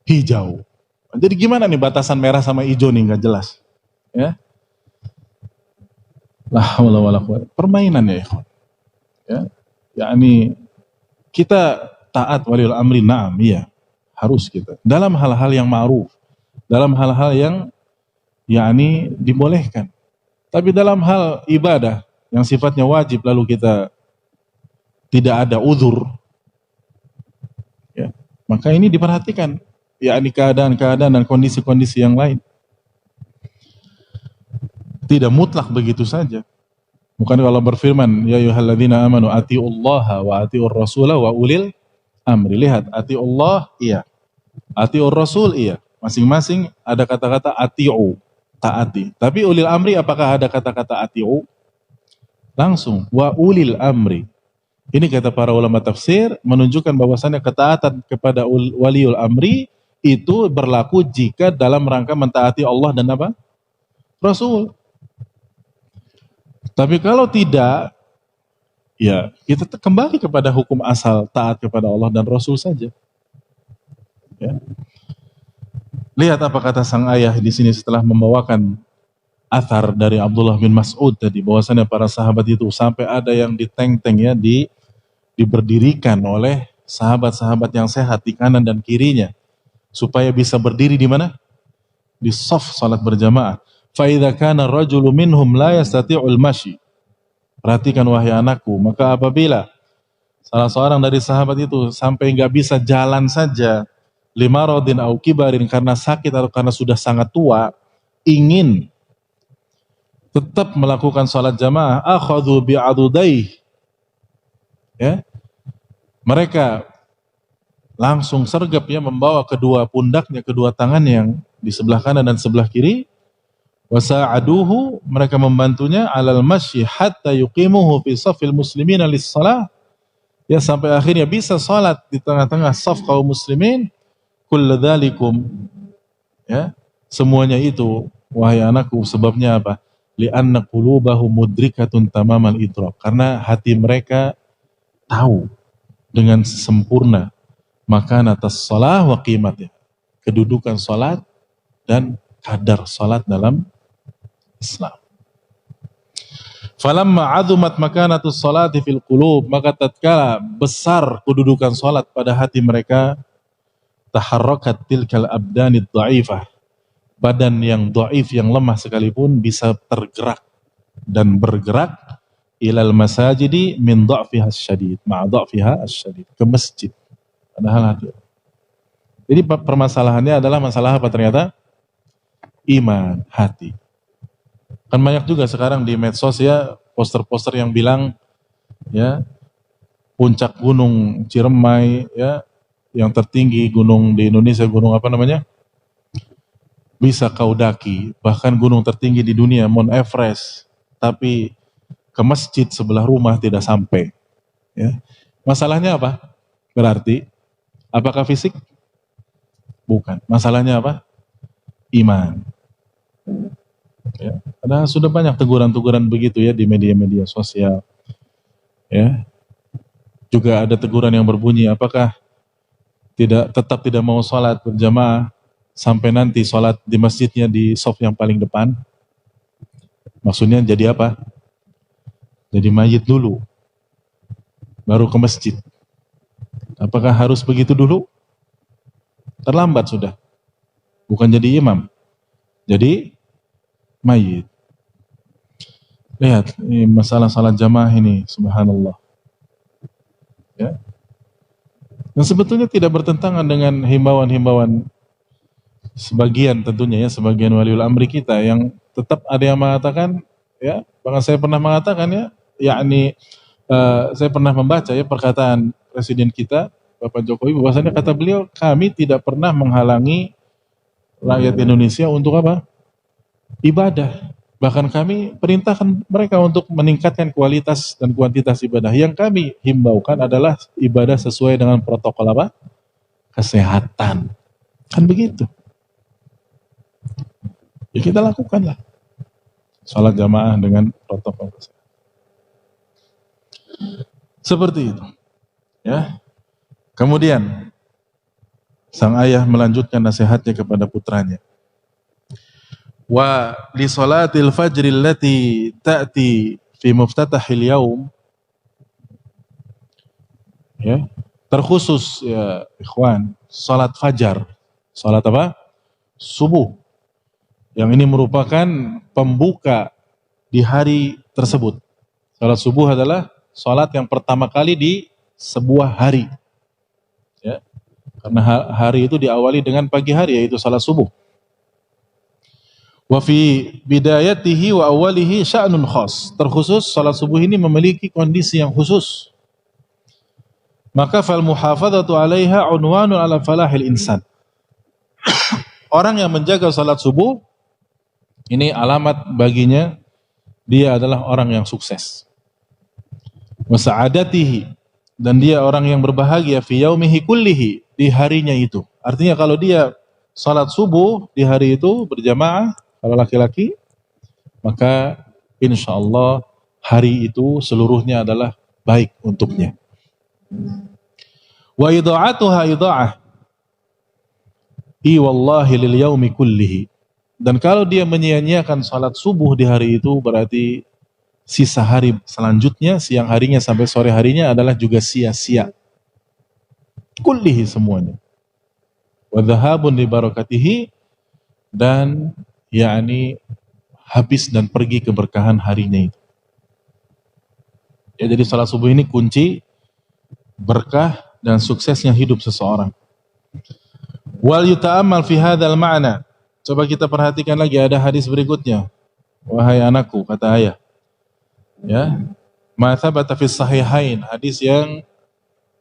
Hijau. Jadi gimana nih batasan merah sama hijau nih, nggak jelas. Ya. Lah, permainan ya. Ya, yakni kita taat waliul amri, na'am, iya, harus kita. Dalam hal-hal yang ma'ruf, dalam hal-hal yang yakni dibolehkan. Tapi dalam hal ibadah yang sifatnya wajib lalu kita tidak ada uzur, ya, maka ini diperhatikan, yakni keadaan-keadaan dan kondisi-kondisi yang lain. Tidak mutlak begitu saja. Bukan kalau berfirman, ya ayyuhalladzina amanu atiullaha wa atiur rasula wa ulil amri. Lihat, atiullah iya, atiur rasul iya. Masing-masing ada kata-kata atiu, taati. Tapi ulil amri apakah ada kata-kata atiu? Langsung wa ulil amri. Ini kata para ulama tafsir menunjukkan bahwasannya ketaatan kepada waliul amri itu berlaku jika dalam rangka mentaati Allah dan apa? Rasul. Tapi kalau tidak, ya kita kembali kepada hukum asal, taat kepada Allah dan Rasul saja. Ya. Lihat apa kata sang ayah di sini setelah membawakan athar dari Abdullah bin Mas'ud tadi, bahwasanya para sahabat itu sampai ada yang diteng-teng, ya, diberdirikan oleh sahabat-sahabat yang sehat di kanan dan kirinya supaya bisa berdiri di mana? Di shaf salat berjamaah. Fa idza kana ar-rajulu minhum la yastati'ul masyi. Perhatikan wahai anakku, maka apabila salah seorang dari sahabat itu sampai nggak bisa jalan saja, limaradin au kibarin, karena sakit atau karena sudah sangat tua, ingin tetap melakukan salat jamaah, akhadhu bi'adudaih, ya, mereka langsung sergap, ya, membawa kedua pundaknya, kedua tangan yang di sebelah kanan dan sebelah kiri, wasa'aduhu, mereka membantunya, alal masyi hatta yuqimuhu fi safil muslimina lis-salah, ya, sampai akhirnya bisa salat di tengah-tengah saf kaum muslimin. Kullu dzalikum, ya, semuanya itu wahai anakku, sebabnya apa? Li'anna qulubahum mudrikatun tamamal idrak, karena hati mereka tahu dengan sempurna makanatas shalah wa qimatnya, kedudukan salat dan kadar salat dalam Islam. Falamma azumat makanatus salati fil qulub, maka tatkala besar kedudukan salat pada hati mereka, taharrakat tilkal abdanid dha'ifah, badan yang dhaif, yang lemah sekalipun bisa tergerak dan bergerak ilal masajidi min dha'fiha asyadid, ma'a dha'fiha asyadid, ke masjid. Padahal hati. Jadi permasalahannya adalah masalah apa ternyata? Iman, hati. Kan banyak juga sekarang di medsos, ya, poster-poster yang bilang, ya, puncak gunung Ciremai, ya, yang tertinggi gunung di Indonesia, gunung apa namanya? Bisa kau daki, bahkan gunung tertinggi di dunia, Mount Everest, tapi ke masjid sebelah rumah tidak sampai. Ya. Masalahnya apa? Berarti, apakah fisik? Bukan. Masalahnya apa? Iman. Ya. Ada sudah banyak teguran-teguran begitu, ya, di media-media sosial. Ya. Juga ada teguran yang berbunyi, apakah tetap tidak mau sholat berjamaah sampai nanti sholat di masjidnya di shaf yang paling depan? Maksudnya jadi apa? Jadi mayit dulu, baru ke masjid. Apakah harus begitu dulu? Terlambat sudah. Bukan jadi imam, jadi mayit. Lihat, ini masalah salat jamaah ini, subhanallah. Ya. Dan sebetulnya tidak bertentangan dengan himbauan-himbauan sebagian, tentunya, ya, sebagian waliul amri kita yang tetap ada yang mengatakan, ya, bahkan saya pernah mengatakan, ya, yakni saya pernah membaca, ya, perkataan presiden kita Bapak Jokowi, bahwasanya kata beliau, kami tidak pernah menghalangi rakyat Indonesia untuk apa? Ibadah. Bahkan kami perintahkan mereka untuk meningkatkan kualitas dan kuantitas ibadah. Yang kami himbaukan adalah ibadah sesuai dengan protokol apa? Kesehatan. Kan begitu. Ya, kita lakukanlah sholat jamaah dengan protokol kesehatan. Seperti itu. Ya. Kemudian sang ayah melanjutkan nasihatnya kepada putranya. Wa li salatil fajri allati ta'ti fi muftatahil yaum, Ya, terkhusus ya ikhwan, salat fajar. Salat apa? Subuh. Yang ini merupakan pembuka di hari tersebut. Salat subuh adalah salat yang pertama kali di sebuah hari. Ya, karena hari itu diawali dengan pagi hari, yaitu salat subuh. Wa fi bidayatihi wa awalihi sya'nun khas. Terkhusus salat subuh ini memiliki kondisi yang khusus. Maka fal muhafadzatu 'alaiha unwanun 'ala falahil insan. Orang yang menjaga salat subuh ini alamat baginya dia adalah orang yang sukses. Wa sa'adatihi, dan dia orang yang berbahagia fi yaumihi kullihi, di harinya itu. Artinya kalau dia salat subuh di hari itu berjamaah, kalau laki-laki, maka insya Allah hari itu seluruhnya adalah baik untuknya. Wa idha'atuha idha'ah wallahi lil yaumi kullihi. Dan kalau dia menyia-nyiakan salat subuh di hari itu, berarti sisa hari selanjutnya, siang harinya sampai sore harinya adalah juga sia-sia. Kullihi semuanya. Wa dhahabun li barakatihi, dan yakni habis dan pergi keberkahan harinya itu. Ya, jadi salat subuh ini kunci berkah dan suksesnya hidup seseorang. Wal yuta'ammal fi hadzal ma'na. Coba kita perhatikan lagi, ada hadis berikutnya. Wahai anakku, kata ayah. Ya. Ma thabata fi sahihain, hadis yang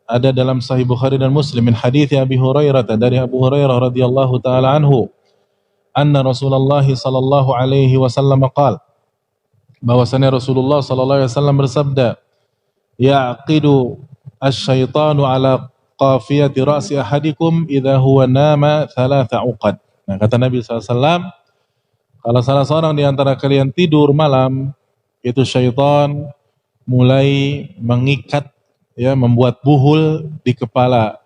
ada dalam Sahih Bukhari dan Muslim, min hadits Abi Hurairah, dari Abu Hurairah radhiyallahu taala anhu, anna Rasulullah sallallahu alaihi wasallam qala, bahwasanya Rasulullah sallallahu alaihi wasallam bersabda, yaqidu asy-syaitanu ala qafiyati ra'si ahadikum idza huwa nama thalatha uqad. Nah, kata Nabi SAW, kalau salah seorang di antara kalian tidur malam, itu syaitan mulai mengikat, ya, membuat buhul di kepala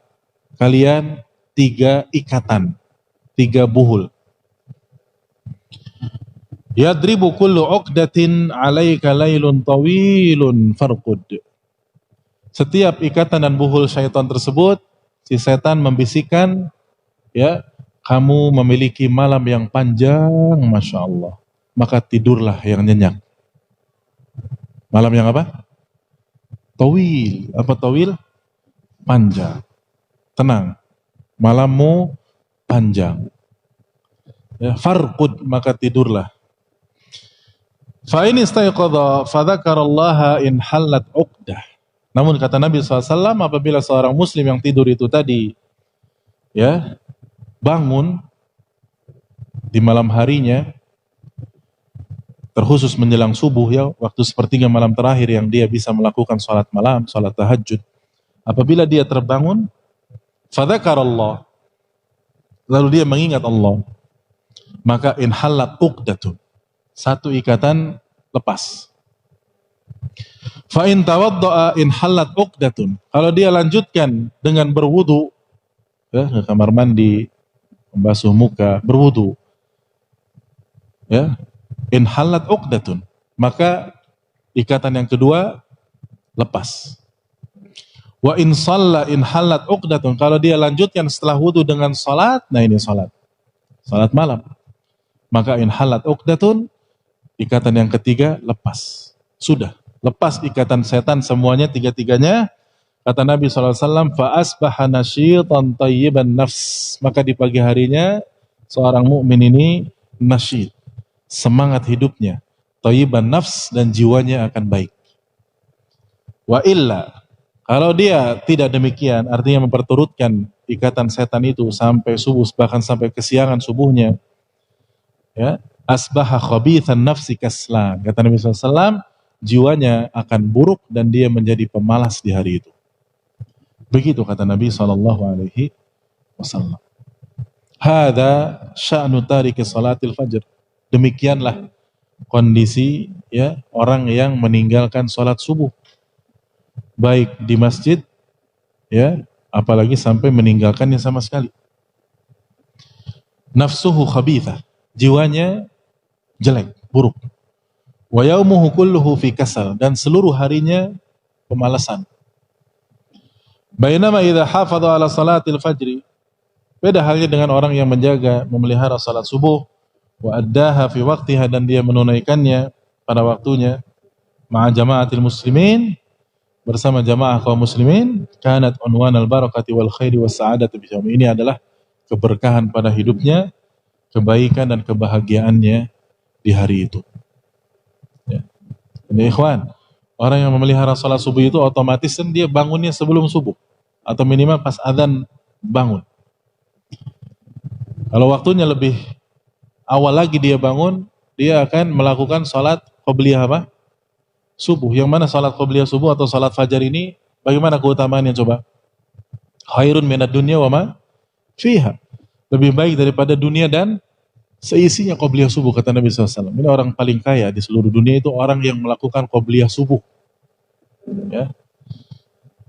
kalian 3 ikatan, 3 buhul. Yadribu kullu uqdatin 'alaika lailun tawilun farqud. Setiap ikatan dan buhul syaitan tersebut, si setan membisikkan, ya, kamu memiliki malam yang panjang, Masya Allah, maka tidurlah yang nyenyak. Malam yang apa? Tawil. Apa tawil? Panjang. Tenang. Malammu panjang. Ya, farqud, maka tidurlah. Fa in istayqadha fadzakarallaha in halat uqdah. Namun kata Nabi SAW, apabila seorang muslim yang tidur itu tadi, ya, bangun di malam harinya, terkhusus menjelang subuh, ya, waktu sepertiga malam terakhir yang dia bisa melakukan salat malam, salat tahajud. Apabila dia terbangun, fadzakarallah, lalu dia mengingat Allah, maka inhalat uqdatun, 1 ikatan lepas. Fa in tawaddaa inhalat uqdatun, kalau dia lanjutkan dengan berwudu, ya, ke kamar mandi, membasuh muka, berwudu, ya, inhalat uqdatun, maka ikatan yang kedua lepas. Wa in shalla inhalat uqdatun, kalau dia lanjutkan setelah wudu dengan salat, nah ini salat malam, maka inhalat uqdatun, ikatan yang ketiga lepas. Sudah lepas ikatan setan semuanya, 3-tiganya. Kata Nabi SAW, fa asbaha nasyitan tayyiban nafs, maka di pagi harinya seorang mukmin ini nasyid, semangat hidupnya, thayyiban nafs, dan jiwanya akan baik. Wa illa, kalau dia tidak demikian, artinya memperturutkan ikatan setan itu sampai subuh, bahkan sampai kesiangan subuhnya, ya, asbaha khabithan nafsi kaslan, kata Nabi SAW, jiwanya akan buruk dan dia menjadi pemalas di hari itu. Begitu kata Nabi SAW. Hada sya'nu tariki salatil fajr. Demikianlah kondisi, ya, orang yang meninggalkan salat subuh, baik di masjid, ya, apalagi sampai meninggalkannya sama sekali. Nafsuhu khabithah, jiwanya jelek, buruk. Wa yaumuhu kulluhu fi kasal, dan seluruh harinya pemalasan. Bainama idza hafadha ala salatil fajri, beda halnya dengan orang yang menjaga, memelihara salat subuh, wa addaha fi waqtiha, dan dia menunaikannya pada waktunya, ma'a jama'atil muslimin, bersama jamaah kaum muslimin, kanat unwanal barakati wal khairi was sa'adati bi yaumi. Ini adalah keberkahan pada hidupnya, kebaikan dan kebahagiaannya di hari itu. Ya. Ini ikhwan, orang yang memelihara salat subuh itu otomatis kan dia bangunnya sebelum subuh atau minimal pas adzan bangun. Kalau waktunya lebih awal lagi dia bangun, dia akan melakukan salat qobliyah apa? Subuh. Yang mana salat qobliyah subuh atau salat fajar ini bagaimana keutamaannya coba? Khairun minad dunya wa ma fiha. Lebih baik daripada dunia dan seisinya qobliyah subuh, kata Nabi SAW. Ini orang paling kaya di seluruh dunia itu orang yang melakukan qobliyah subuh. Ya.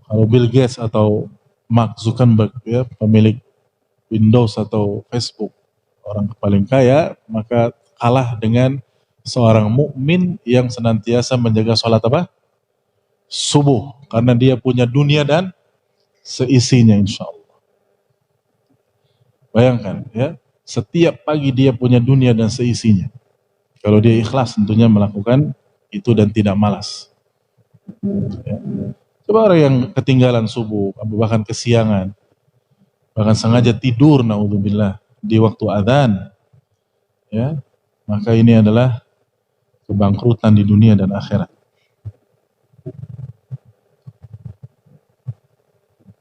Kalau Bill Gates atau Mark Zuckerberg, ya, pemilik Windows atau Facebook, orang paling kaya, maka kalah dengan seorang mukmin yang senantiasa menjaga sholat apa? Subuh, karena dia punya dunia dan seisinya, insya Allah. Bayangkan, ya, setiap pagi dia punya dunia dan seisinya. Kalau dia ikhlas tentunya melakukan itu dan tidak malas. Ya. Coba orang yang ketinggalan subuh, bahkan kesiangan, bahkan sengaja tidur, naudzubillah, di waktu adzan, ya, maka ini adalah kebangkrutan di dunia dan akhirat.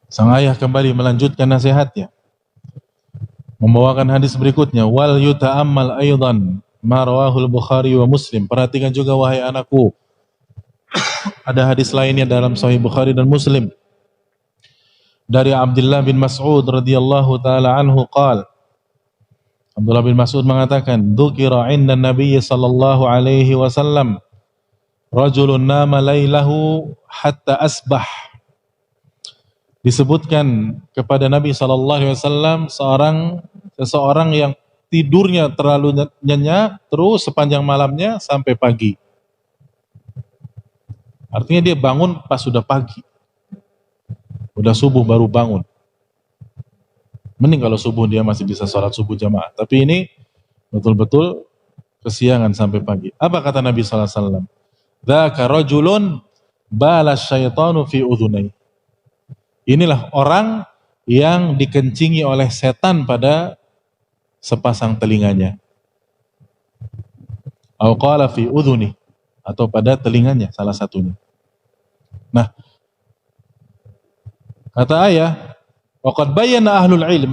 Sang ayah kembali melanjutkan nasihatnya, membawakan hadis berikutnya, wal yuta'ammal aidan ma rawahul Bukhari wa Muslim. Perhatikan juga wahai anakku, ada hadis lainnya dalam Sahih Bukhari dan Muslim dari Abdullah bin Mas'ud radhiyallahu taala anhu qala, Abdullah bin Mas'ud mengatakan, dzukira 'inda Nabi sallallahu alaihi wasallam rajulun nama lailahu hatta asbah. Disebutkan kepada Nabi sallallahu alaihi wasallam seseorang yang tidurnya terlalu nyenyak terus sepanjang malamnya sampai pagi. Artinya dia bangun pas sudah pagi. Udah subuh baru bangun. Mending kalau subuh dia masih bisa sholat subuh jamaah. Tapi ini betul-betul kesiangan sampai pagi. Apa kata Nabi SAW? Dzaka rajulun balas syaitanu fi udhunai. Inilah orang yang dikencingi oleh setan pada sepasang telinganya. Au qala fi udhuni, atau pada telinganya salah satunya. Nah, kata ayah, waqad bayyana ahlul ilm,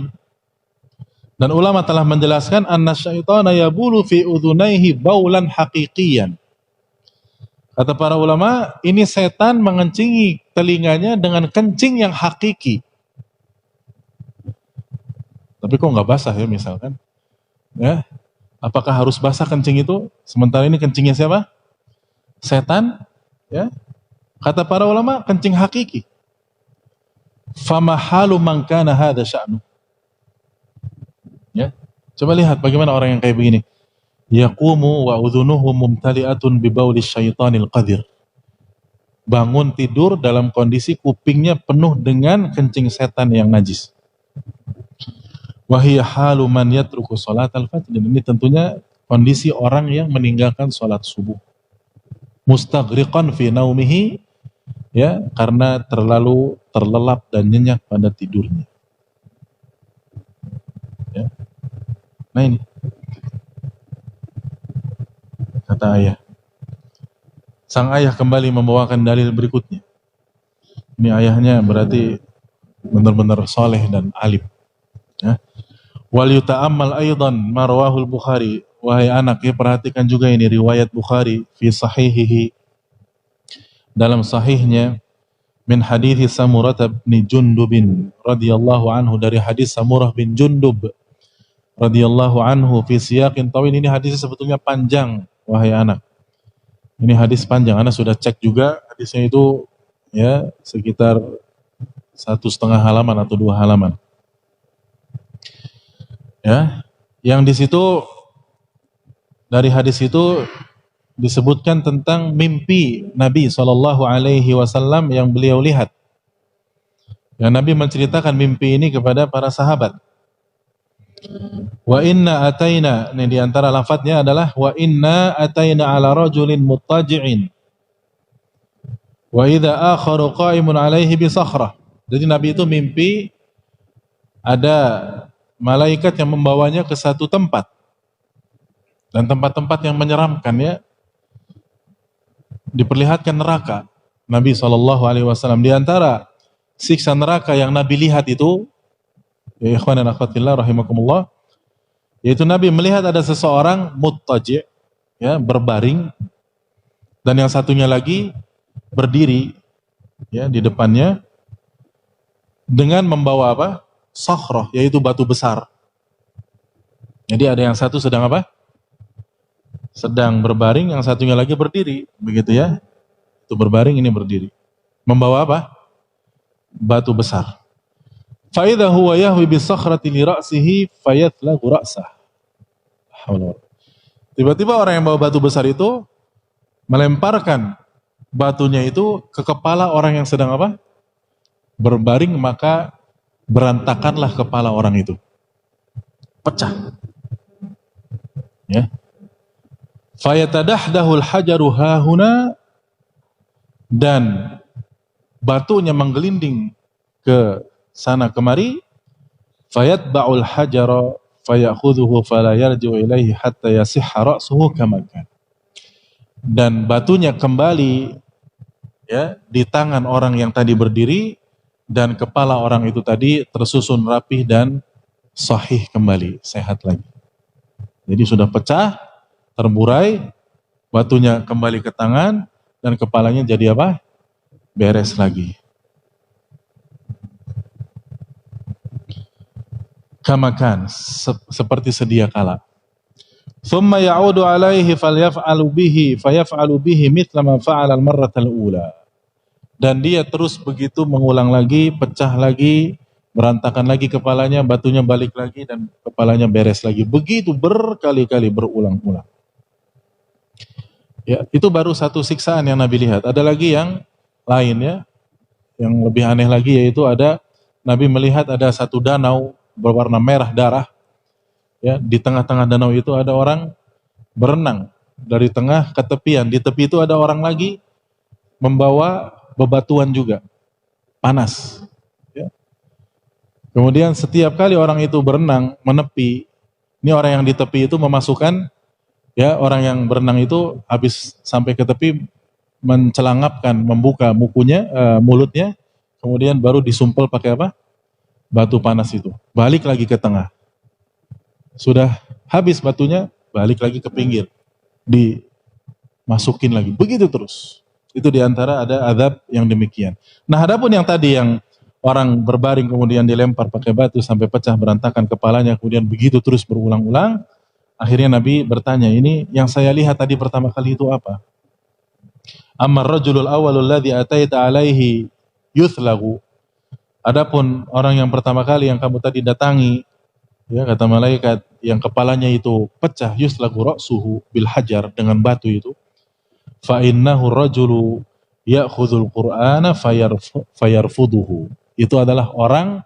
dan ulama telah menjelaskan, anna syaitana yabulu fi udhunaihi baulan haqiqiyan. Kata para ulama, ini setan mengencingi telinganya dengan kencing yang hakiki. Tapi kok nggak basah ya misalkan? Ya, apakah harus basah kencing itu? Sementara ini kencingnya siapa? Setan. Ya, kata para ulama, kencing hakiki. Famahalu man kana hadza sya'nu. Ya. Coba lihat bagaimana orang yang kayak begini. Yaqumu wa udhunuhu mumtali'atun bi bauli syaitanil qadir. Bangun tidur dalam kondisi kupingnya penuh dengan kencing setan yang najis. Wa hiya halu man yatruku salatal fajr. Dan ini tentunya kondisi orang yang meninggalkan salat subuh. Mustaghriqan fi naumihi, ya, karena terlalu terlelap dan nyenyak pada tidurnya. Ya. Nah ini kata ayah. Sang ayah kembali membawakan dalil berikutnya. Ini ayahnya berarti benar-benar soleh dan alim. Ya. Wal yuta'ammal aidan ma rawahul Bukhari. Wahai anak, ya, perhatikan juga ini riwayat Bukhari fi sahihihi, dalam sahihnya, min hadithi Samurah bin Jundub radhiyallahu anhu, dari hadis Samurah bin Jundub radhiyallahu anhu fi siyaqin tawil. Ini hadisnya sebetulnya panjang, wahai anak. Ini hadis panjang. Anak sudah cek juga hadisnya itu, ya, sekitar 1,5 halaman atau 2 halaman. Ya, yang di situ, dari hadis itu disebutkan tentang mimpi Nabi SAW yang beliau lihat. Yang Nabi menceritakan mimpi ini kepada para sahabat. Wa inna ataina, ini di antara lafadznya adalah wa inna ataina ala rajulin muttaji'in wa idza akharu qa'imun alaihi bi sakhrah. Jadi Nabi itu mimpi ada malaikat yang membawanya ke satu tempat, dan tempat-tempat yang menyeramkan, ya, diperlihatkan neraka. Nabi SAW, di antara siksa neraka yang Nabi lihat itu, ya ikhwan dan akhwatillah rahimakumullah, yaitu Nabi melihat ada seseorang muttaji', ya, berbaring, dan yang satunya lagi berdiri, ya, di depannya dengan membawa apa? Sakhrah, yaitu batu besar. Jadi ada yang satu sedang apa? Sedang berbaring, yang satunya lagi berdiri, begitu ya. Itu berbaring, ini berdiri. Membawa apa? Batu besar. Fa idza huwa yahwi bis sakhrati li ra'sihi fayatlagu ra'sah. Tiba-tiba orang yang bawa batu besar itu melemparkan batunya itu ke kepala orang yang sedang apa? Berbaring, maka berantakanlah kepala orang itu. Pecah. Ya. Fayatadahdahul hajaru hahuna, dan batunya menggelinding ke sana kemari. Fayatba'ul hajara fayakhudhuhu fala yarji'u ilaihi hatta yasihha ra'suhu kama kan. Dan batunya kembali, ya, di tangan orang yang tadi berdiri, dan kepala orang itu tadi tersusun rapih dan sahih kembali, sehat lagi. Jadi sudah pecah, terburai, batunya kembali ke tangan, dan kepalanya jadi apa? Beres lagi. Kamakan, seperti sedia kala. Thumma ya'udu alaihi fayaf'alu bihi mithla ma fa'ala al-marratal ula. Dan dia terus begitu mengulang lagi, pecah lagi, berantakan lagi kepalanya, batunya balik lagi, dan kepalanya beres lagi. Begitu berkali-kali, berulang-ulang. Ya, itu baru satu siksaan yang Nabi lihat. Ada lagi yang lain, ya, yang lebih aneh lagi, yaitu ada Nabi melihat ada satu danau berwarna merah darah. Ya, di tengah-tengah danau itu ada orang berenang dari tengah ke tepian. Di tepi itu ada orang lagi membawa bebatuan juga, panas. Ya. Kemudian setiap kali orang itu berenang menepi, ini orang yang di tepi itu memasukkan, ya, orang yang berenang itu habis sampai ke tepi mencelangapkan, membuka mulutnya, kemudian baru disumpel pakai apa? Batu panas itu. Balik lagi ke tengah. Sudah habis batunya, balik lagi ke pinggir, dimasukin lagi. Begitu terus. Itu diantara ada azab yang demikian. Nah, adapun yang tadi yang orang berbaring kemudian dilempar pakai batu sampai pecah berantakan kepalanya, kemudian begitu terus berulang-ulang, akhirnya Nabi bertanya, ini yang saya lihat tadi pertama kali itu apa? Ammar rajulul awwalul ladzi ataita alaihi yuthlagu. Adapun orang yang pertama kali yang kamu tadi datangi, ya, kata malaikat, yang kepalanya itu pecah, yuslagu ra'suhu bil hajar, dengan batu itu. Fa innahu rajulu ya'khudhul Qur'ana fayarfuduhu. Itu adalah orang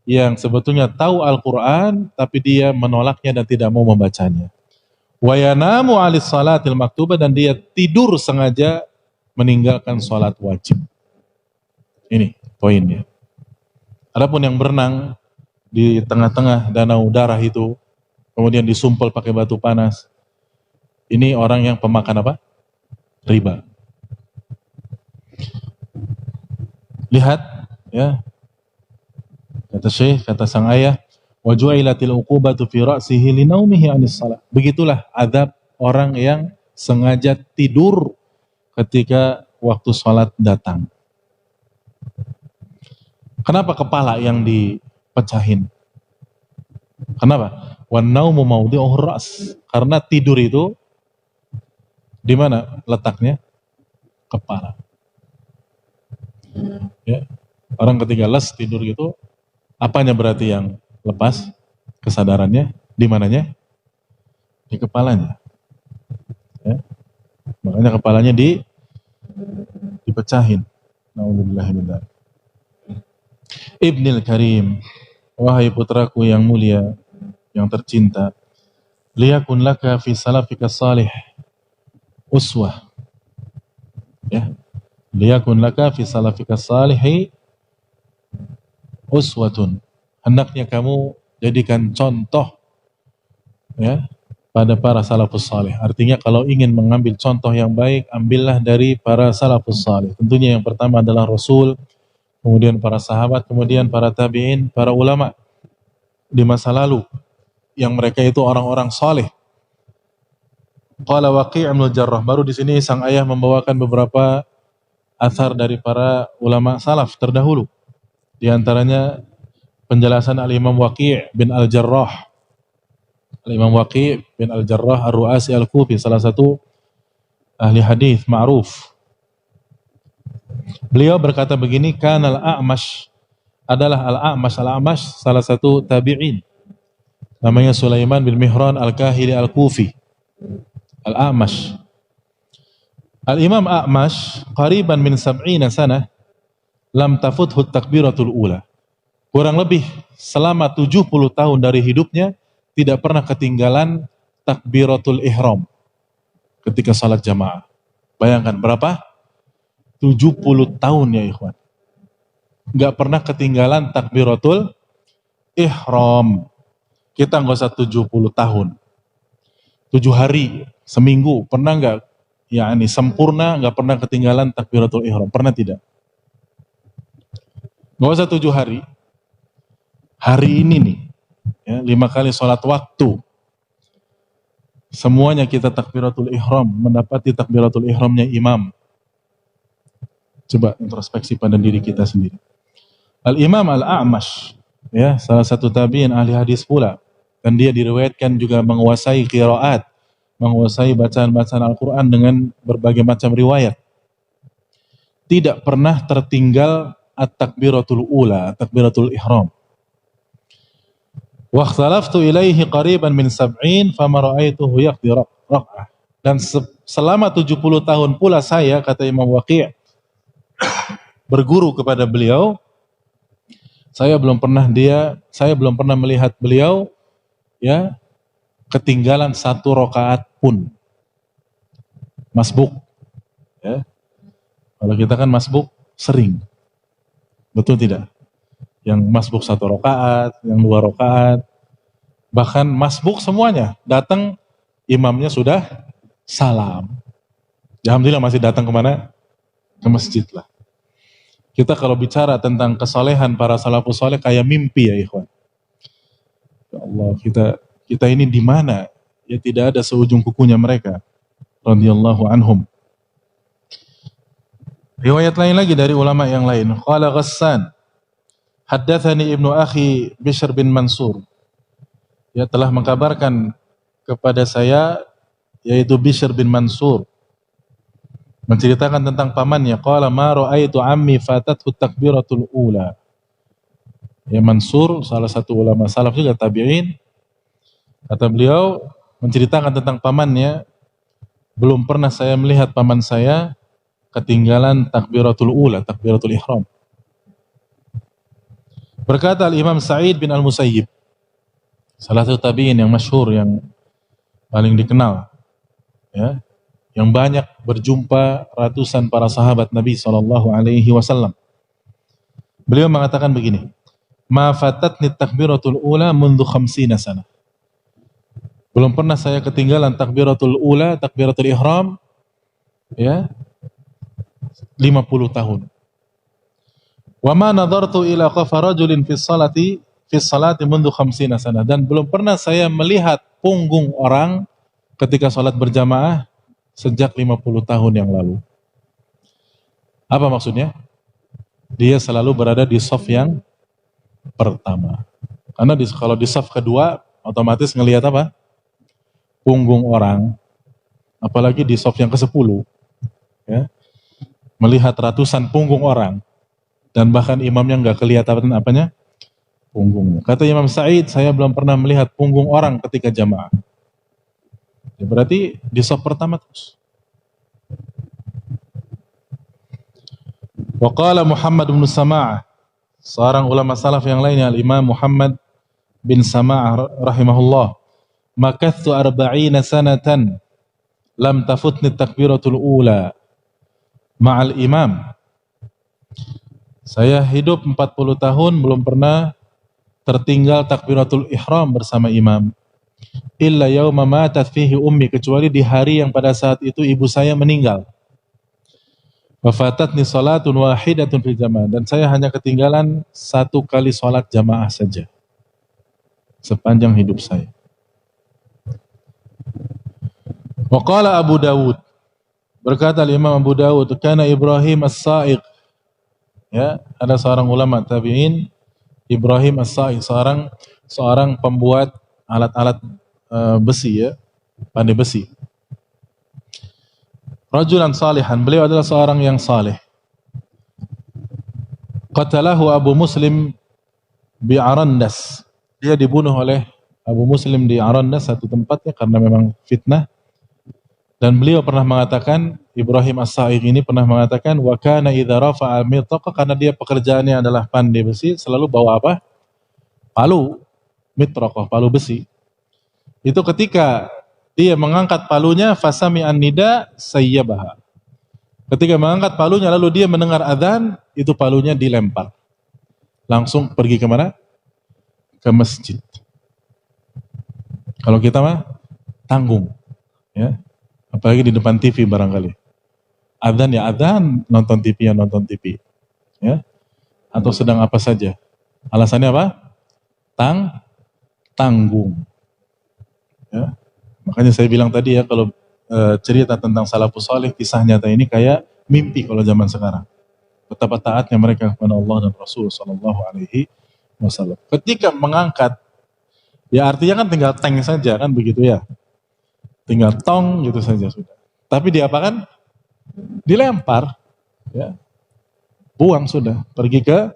yang sebetulnya tahu Al-Qur'an tapi dia menolaknya dan tidak mau membacanya. Wa yanamu 'alis salatil maktubah, dan dia tidur sengaja meninggalkan salat wajib. Ini poinnya. Adapun yang berenang di tengah-tengah danau darah itu kemudian disumpel pakai batu panas, ini orang yang pemakan apa? Riba. Lihat, ya, kata Syekh, kata sang ayah, wa ju'ilatil uqubatu fi ra'sihi li naumihi 'anis shalah. Begitulah azab orang yang sengaja tidur ketika waktu salat datang. Kenapa kepala yang dipecahin? Kenapa? Wan naumu mawdi'uhur ra's. Karena tidur itu di mana letaknya? Kepala. Ya. Orang ketika les tidur gitu, apanya berarti yang lepas? Kesadarannya di mananya? Di kepalanya. Ya. Makanya kepalanya dipecahin. Nauzubillah min dzalik. Ibnil Karim, wahai putraku yang mulia, yang tercinta, liyakun laka fi salafika salih uswah, ya, liyakun laka fi salafika salihi uswatun, hendaknya kamu jadikan contoh, ya, pada para salafus salih. Artinya kalau ingin mengambil contoh yang baik, ambillah dari para salafus salih. Tentunya yang pertama adalah Rasul, kemudian para sahabat, kemudian para tabi'in, para ulama di masa lalu yang mereka itu orang-orang saleh. Qala Waqi' ibn Jarrah, baru di sini sang ayah membawakan beberapa athar dari para ulama salaf terdahulu. Di antaranya penjelasan Al-Imam Waqi' bin Al-Jarrah. Al-Imam Waqi' bin Al-Jarrah Ar-Ru'asi Al-Kufi, salah satu ahli hadis ma'ruf. Beliau berkata begini, kana Al-A'mash, adalah Al-A'mash salah satu tabi'in. Namanya Sulaiman bin Mihran Al-Kahili Al-Kufi. Al-A'mash. Al-Imam A'mash qariban min 70 sana lam tafuthu takbiratul ula. Kurang lebih selama 70 tahun dari hidupnya tidak pernah ketinggalan takbiratul ihram ketika salat jamaah. Bayangkan berapa? 70 tahun ya ikhwan. Enggak pernah ketinggalan takbiratul ihram. Kita enggak usah 70 tahun. 7 hari, seminggu, pernah enggak yakni sempurna enggak pernah ketinggalan takbiratul ihram? Pernah tidak? Enggak usah 7 hari. Hari ini nih, ya, 5 kali sholat waktu, semuanya kita takbiratul ihram, mendapati takbiratul ihramnya imam. Coba introspeksi pada diri kita sendiri. Al-Imam Al-A'mash, ya, salah satu tabi'in ahli hadis pula, dan dia diriwayatkan juga menguasai qiraat, menguasai bacaan-bacaan Al-Quran dengan berbagai macam riwayat. Tidak pernah tertinggal at-takbiratul ula, takbiratul ihram. Wa ikhtalaftu ilaihi qariban min 70 fama ra'aituhu yaqdi rak'ah. Dan selama 70 tahun pula saya, kata Imam Waqi', berguru kepada beliau, saya belum pernah melihat beliau, ya, ketinggalan 1 rakaat pun. Masbuk, ya. Kalau kita kan masbuk sering, betul tidak? Yang masbuk 1 rakaat, yang 2 rakaat, bahkan masbuk semuanya. Datang imamnya sudah salam. Alhamdulillah masih datang kemana? Ke masjid lah. Kita kalau bicara tentang kesalehan para salafus saleh kayak mimpi ya ikhwan. Ya Allah, kita ini di mana? Ya tidak ada seujung kukunya mereka. Radhiyallahu anhum. Riwayat lain lagi dari ulama yang lain. Qala Ghassan, haddatsani ibnu akhi Bishr bin Mansur. Ya, telah mengkabarkan kepada saya, yaitu Bishr bin Mansur, menceritakan tentang pamannya. Qala ma ra'aitu ammi fatathu takbiratul ula. Ya, Mansur salah satu ulama salaf juga tabi'in. Kata beliau menceritakan tentang pamannya, belum pernah saya melihat paman saya ketinggalan takbiratul ula, takbiratul ihram. Berkata Al-Imam Sa'id bin Al-Musayyib, salah satu tabi'in yang masyhur, yang paling dikenal, ya, yang banyak berjumpa ratusan para sahabat Nabi SAW. Beliau mengatakan begini, ma fatatni takbiratul ula mundu 50 sana. Belum pernah saya ketinggalan takbiratul ula, takbiratul ihram, ya, 50 tahun. Wa ma nadartu ila qafa rajulin fi salati mundu 50 sana. Dan belum pernah saya melihat punggung orang ketika salat berjamaah sejak 50 tahun yang lalu. Apa maksudnya? Dia selalu berada di shaf yang pertama. Karena kalau di shaf kedua otomatis ngelihat apa? Punggung orang. Apalagi di shaf yang ke-10, ya, melihat ratusan punggung orang, dan bahkan imamnya nggak kelihatan apanya, punggungnya. Kata Imam Sa'id, saya belum pernah melihat punggung orang ketika jamaah. Ya, berarti di shaf pertama terus. Wa qala Muhammad bin Sama'ah, seorang ulama salaf yang lainnya, Al-Imam Muhammad bin Sama'ah rahimahullah, "Makathtu 40 sanatan lam tafutni takbiratul ula ma'al imam." Saya hidup 40 tahun belum pernah tertinggal takbiratul ihram bersama imam. Illa yauma matat fihi ummi, kecuali di hari yang pada saat itu ibu saya meninggal. Wafatatni salatun wahidatun fil jamaah, dan saya hanya ketinggalan 1 kali salat jamaah saja sepanjang hidup saya. Wa qala Abu Dawud, berkata Imam Abu Dawud, kana Ibrahim as-Sa'iq, ya, ada seorang ulama tabi'in, Ibrahim as-Sa'iq, seorang pembuat alat-alat besi, ya, pandai besi. Rajulan salihan, beliau adalah seorang yang saleh. Qatalahu Abu Muslim bi Arandas. Dia dibunuh oleh Abu Muslim di Arandas, satu tempatnya, karena memang fitnah. Dan beliau pernah mengatakan, Ibrahim as-Sa'iq ini pernah mengatakan, wa kana idza rafa'a al-mitqa, karena dia pekerjaannya adalah pandai besi, selalu bawa apa? Palu, mitraqah, palu besi. Itu ketika dia mengangkat palunya, fasami an-nida sayyabaha. Ketika mengangkat palunya lalu dia mendengar azan, itu palunya dilempar. Langsung pergi ke mana? Ke masjid. Kalau kita mah tanggung, ya. Apalagi di depan TV barangkali. Azan ya azan, nonton TV ya nonton TV. Ya. Atau sedang apa saja. Alasannya apa? Tanggung. Ya. Makanya saya bilang tadi, ya, kalau cerita tentang salafus saleh, kisah nyata ini kayak mimpi kalau zaman sekarang. Betapa taatnya mereka kepada Allah dan Rasul sallallahu alaihi wasallam. Ketika mengangkat, ya artinya kan tinggal tank saja kan begitu, ya. Tinggal tong gitu saja sudah. Tapi diapakan? Dilempar, ya. Buang sudah, pergi ke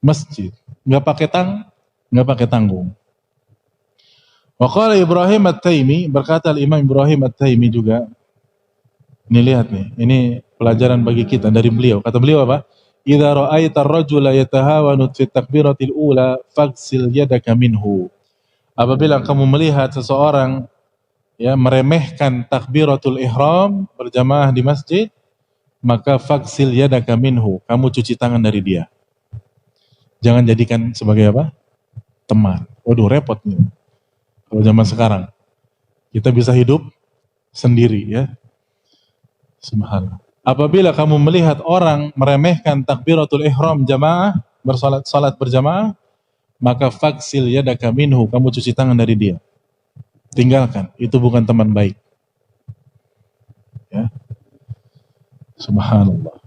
masjid. Enggak pakai tanggung. Wa qala Ibrahim at-Taimi, berkata Imam Ibrahim at-Taimi juga. Ini lihat nih, ini pelajaran bagi kita dari beliau. Kata beliau apa? Idza ra'aita ar-rajula yatahawanu fi takbiratil ula faghsil yadaka minhu. Apabila kamu melihat seseorang, ya, meremehkan takbiratul ihram berjamaah di masjid, maka faghsil yadaka minhu, kamu cuci tangan dari dia. Jangan jadikan sebagai apa? Teman. Waduh, repot nih. Kalau zaman sekarang, kita bisa hidup sendiri, ya. Subhanallah. Apabila kamu melihat orang meremehkan takbiratul ihram jamaah, salat berjamaah, maka faksil yadaka minhu, kamu cuci tangan dari dia. Tinggalkan, itu bukan teman baik. Ya. Subhanallah.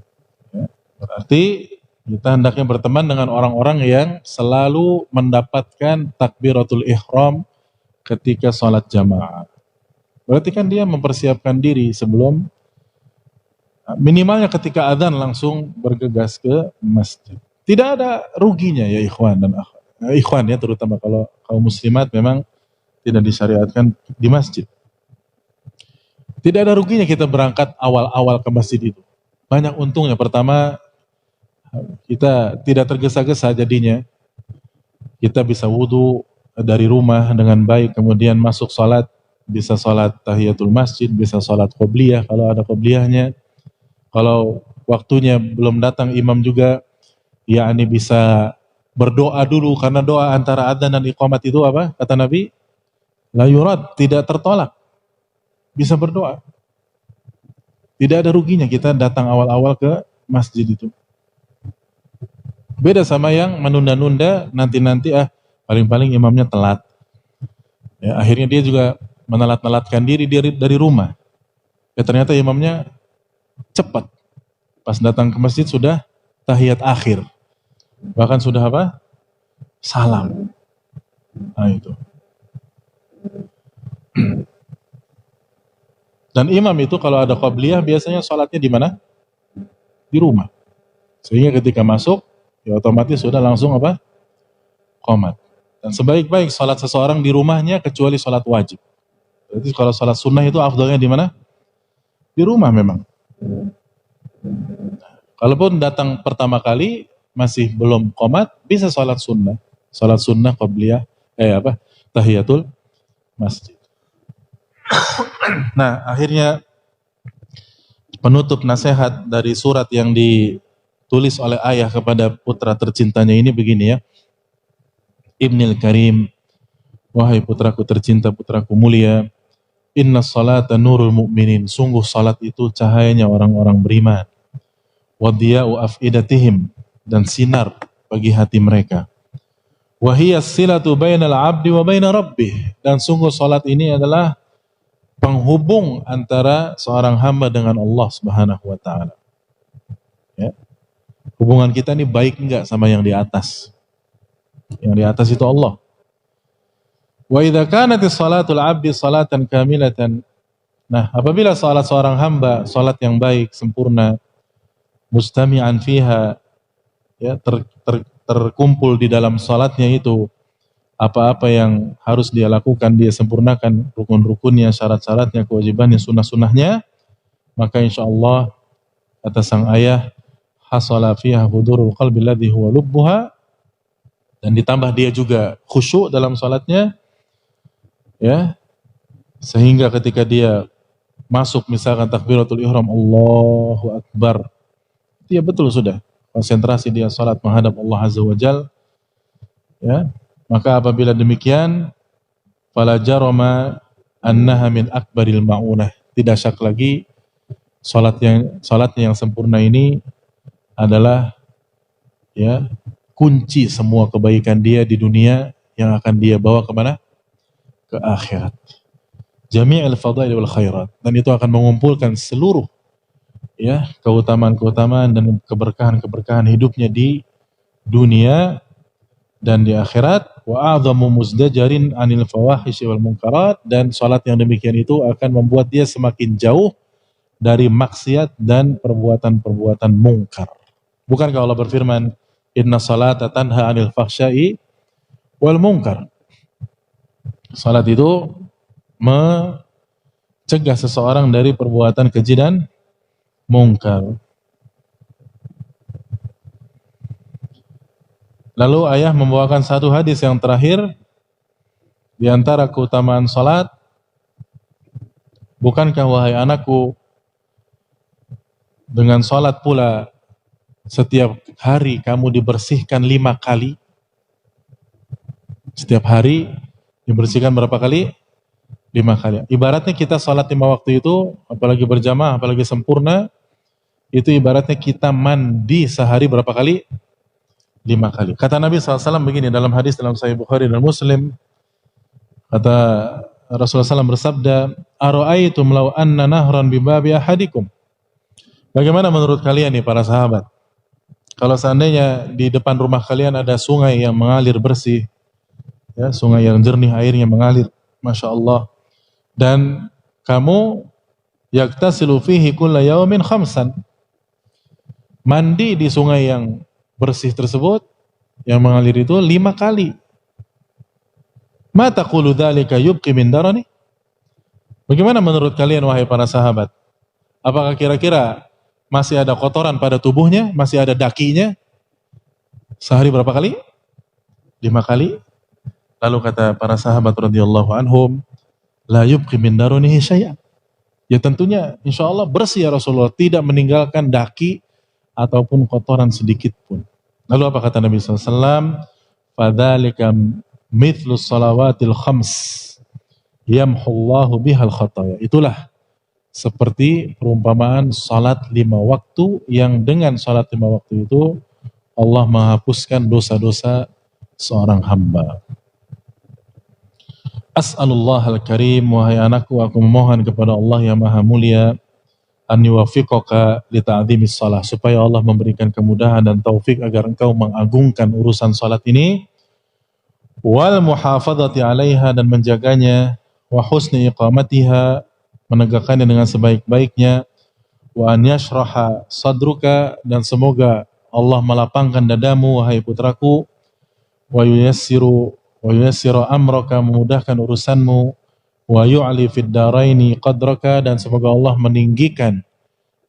Ya. Berarti kita hendaknya berteman dengan orang-orang yang selalu mendapatkan takbiratul ihram ketika sholat jamaah. Berarti kan dia mempersiapkan diri sebelum, minimalnya ketika adzan langsung bergegas ke masjid. Tidak ada ruginya, ya ikhwan dan ikhwan, ya, terutama kalau kaum muslimat memang tidak disyariatkan di masjid. Tidak ada ruginya kita berangkat awal-awal ke masjid itu. Banyak untungnya. Pertama, kita tidak tergesa-gesa jadinya. Kita bisa wudu dari rumah dengan baik, kemudian masuk sholat, bisa sholat tahiyatul masjid, bisa sholat qobliyah kalau ada qobliyahnya. Kalau waktunya belum datang imam juga, yakni bisa berdoa dulu, karena doa antara adzan dan iqamat itu apa? Kata Nabi, la yurad, tidak tertolak. Bisa berdoa. Tidak ada ruginya kita datang awal-awal ke masjid itu. Beda sama yang menunda-nunda, nanti-nanti, paling-paling imamnya telat. Ya, akhirnya dia juga menelat-nelatkan diri dari rumah. Ya, ternyata imamnya cepat. Pas datang ke masjid sudah tahiyat akhir. Bahkan sudah apa? Salam. Nah itu. Dan imam itu kalau ada qobliyah biasanya sholatnya di mana? Di rumah. Sehingga ketika masuk, ya otomatis sudah langsung apa? Qomat. Dan sebaik-baik sholat seseorang di rumahnya kecuali sholat wajib. Berarti kalau sholat sunnah itu afdalnya di mana? Di rumah memang. Kalaupun datang pertama kali, masih belum qomat, bisa sholat sunnah qabliyah, tahiyatul masjid. Nah, akhirnya penutup nasihat dari surat yang ditulis oleh ayah kepada putra tercintanya ini begini ya. Ibnil Karim, wahai putraku tercinta, putraku mulia, inna salata nurul mu'minin, sungguh salat itu cahayanya orang-orang beriman. Wadiya'u af'idatihim, dan sinar bagi hati mereka. Wahiyas silatu bainal abdi wa baina rabbih, dan sungguh salat ini adalah penghubung antara seorang hamba dengan Allah Subhanahu wa taala. Ya. Hubungan kita ini baik enggak sama yang di atas? Yang di atas itu Allah. Wa idza kanatis salatul abdi salatan kamilatan. Nah, apabila salat seorang hamba salat yang baik, sempurna, mustami'an fiha, ya, terkumpul di dalam salatnya itu apa-apa yang harus dia lakukan, dia sempurnakan rukun-rukunnya, syarat-syaratnya, kewajibannya, sunnah-sunnahnya, maka insyaallah kata sang ayah, hasala fiha hudurul qalbi alladhi huwa lubbuha, dan ditambah dia juga khusyuk dalam salatnya, ya, sehingga ketika dia masuk misalkan takbiratul ihram, Allahu Akbar, dia betul sudah konsentrasi dia salat menghadap Allah Azza wa Jal, ya. Maka apabila demikian, fala jarama annaha min akbaril ma'unah, tidak syak lagi salatnya yang sempurna ini adalah, ya, kunci semua kebaikan dia di dunia yang akan dia bawa kemana? Ke akhirat. Jami'il fadail wal khairat, dan itu akan mengumpulkan seluruh, ya, keutamaan-keutamaan dan keberkahan-keberkahan hidupnya di dunia dan di akhirat. Wa a'dhamu muzdajarin 'anil fawahish wal munkarat, dan salat yang demikian itu akan membuat dia semakin jauh dari maksiat dan perbuatan-perbuatan mungkar. Bukankah Allah berfirman, inna salata tanha 'anil fahsya'i wal munkar. Salat itu mencegah seseorang dari perbuatan keji dan mungkar. Lalu ayah membawakan satu hadis yang terakhir di antara keutamaan salat. Bukankah wahai anakku, dengan salat pula setiap hari kamu dibersihkan 5 kali? Setiap hari dibersihkan berapa kali? 5 kali. Ibaratnya kita salat 5 waktu itu, apalagi berjamaah, apalagi sempurna, itu ibaratnya kita mandi sehari berapa kali? 5 kali. Kata Nabi SAW begini dalam hadis dalam Sahih Bukhari dan Muslim, kata Rasulullah SAW bersabda, ara'aitum law anna nahran bibabi ahadikum. Bagaimana menurut kalian nih para sahabat, kalau seandainya di depan rumah kalian ada sungai yang mengalir bersih, ya, sungai yang jernih airnya mengalir, Masya Allah, dan kamu yaktasilu fihi kulla yawmin khamsan, mandi di sungai yang bersih tersebut, yang mengalir itu 5 kali. Ma taqulu dzalika yubqi min darani? Bagaimana menurut kalian wahai para sahabat? Apakah kira-kira masih ada kotoran pada tubuhnya, masih ada dakinya? Sehari berapa kali? 5 kali. Lalu kata para sahabat radhiyallahu anhum, la yubqi min daranihi syai'an. Ya tentunya insyaallah bersih ya Rasulullah, tidak meninggalkan daki ataupun kotoran sedikit pun. Lalu apa kata Nabi SAW? Fadzalika mithlu salawatil khams yamhullahu bihal khataya. Itulah seperti perumpamaan salat 5 waktu, yang dengan salat 5 waktu itu Allah menghapuskan dosa-dosa seorang hamba. As'alullah al-karim, wahai anakku, aku memohon kepada Allah yang maha mulia, an yuwaffiqaka li ta'dhimis shalah, supaya Allah memberikan kemudahan dan taufik agar engkau mengagungkan urusan salat ini, wal muhafadzati 'alaiha, dan menjaganya, wa husni iqamatiha, menegakkannya dengan sebaik-baiknya, wa an yashraha sadruka, dan semoga Allah melapangkan dadamu wahai putraku, wa yuyassiru amraka, memudahkan urusanmu, wa yu'li fid daraini qadraka, dan semoga Allah meninggikan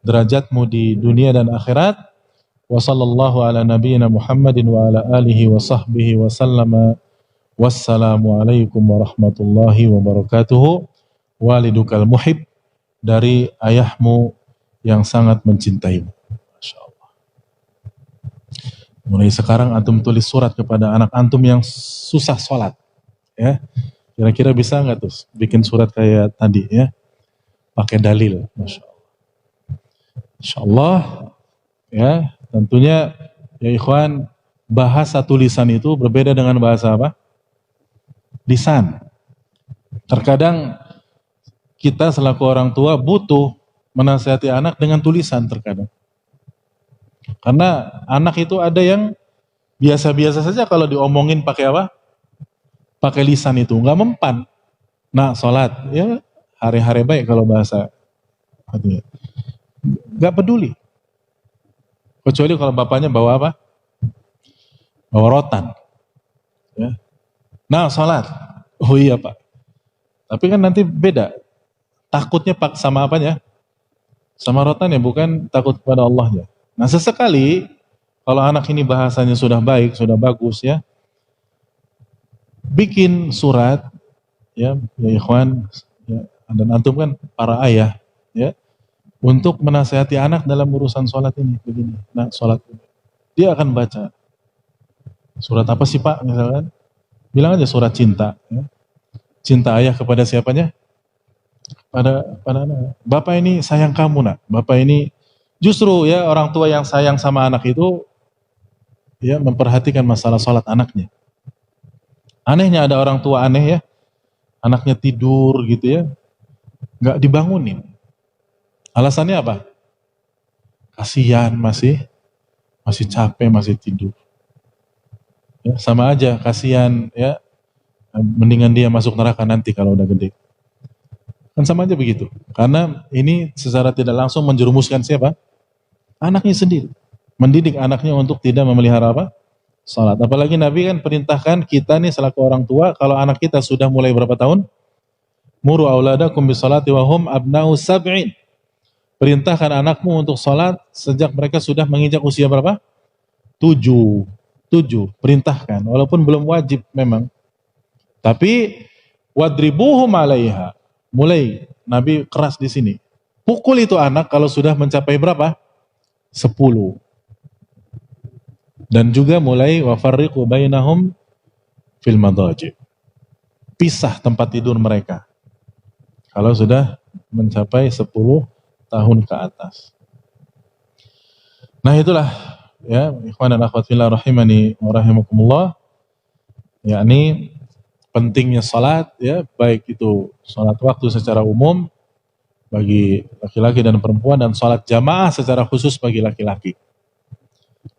derajatmu di dunia dan akhirat, Wa sallallahu ala nabiyyina Muhammadin wa ala alihi wa sahbihi wa sallama. Wassalamualaikum warahmatullahi wabarakatuh. Walidukal muhib, dari ayahmu yang sangat mencintaimu. Masya Allah. Mulai sekarang antum tulis surat kepada anak antum yang susah sholat. Ya, kira-kira bisa nggak tuh bikin surat kayak tadi ya? Pakai dalil. Masya Allah. Masya Allah. Ya, tentunya ya ikhwan, bahasa tulisan itu berbeda dengan bahasa apa? Lisan. Terkadang kita selaku orang tua butuh menasihati anak dengan tulisan terkadang. Karena anak itu ada yang biasa-biasa saja kalau diomongin pakai apa? Pakai lisan itu, nggak mempan. Nah, sholat, ya hari-hari baik kalau bahasa. Nggak peduli. Kecuali kalau bapaknya bawa apa? Bawa rotan. Ya. Nah, sholat. Oh iya Pak. Tapi kan nanti beda. Takutnya pak sama apanya? Sama rotan ya, bukan takut kepada Allahnya. Nah, sesekali kalau anak ini bahasanya sudah baik, sudah bagus ya, bikin surat ya ikhwan ya, dan antum kan para ayah ya, untuk menasihati anak dalam urusan sholat ini begini. Nah, sholat dia akan baca surat apa sih Pak misalkan? Bilang aja surat cinta ya. Cinta ayah kepada siapanya? Pada anak. Bapak ini sayang kamu nak. Bapak ini justru ya, orang tua yang sayang sama anak itu ya memperhatikan masalah sholat anaknya. Anehnya ada orang tua aneh ya, anaknya tidur gitu ya, nggak dibangunin. Alasannya apa? Kasihan, masih capek, masih tidur. Ya, sama aja, kasihan ya, mendingan dia masuk neraka nanti kalau udah gede. Kan sama aja begitu. Karena ini secara tidak langsung menjerumuskan siapa? Anaknya sendiri. Mendidik anaknya untuk tidak memelihara apa? Salat. Apalagi Nabi kan perintahkan kita nih selaku orang tua, kalau anak kita sudah mulai berapa tahun? Muru auladakum bisolati wa hum abna'u sab'in. Perintahkan anakmu untuk salat sejak mereka sudah menginjak usia berapa? 7. Perintahkan. Walaupun belum wajib memang. Tapi wadribuhum 'alaiha. Mulai Nabi keras di sini. Pukul itu anak kalau sudah mencapai berapa? 10. Dan juga mulai wafarriqu bainahum fil madaji. Pisah tempat tidur mereka. Kalau sudah mencapai 10 tahun ke atas. Nah, itulah ya, ikhwan dan akhwat fillah rahimani wa rahimakumullah. Yakni pentingnya salat ya, baik itu salat waktu secara umum bagi laki-laki dan perempuan, dan salat jamaah secara khusus bagi laki-laki.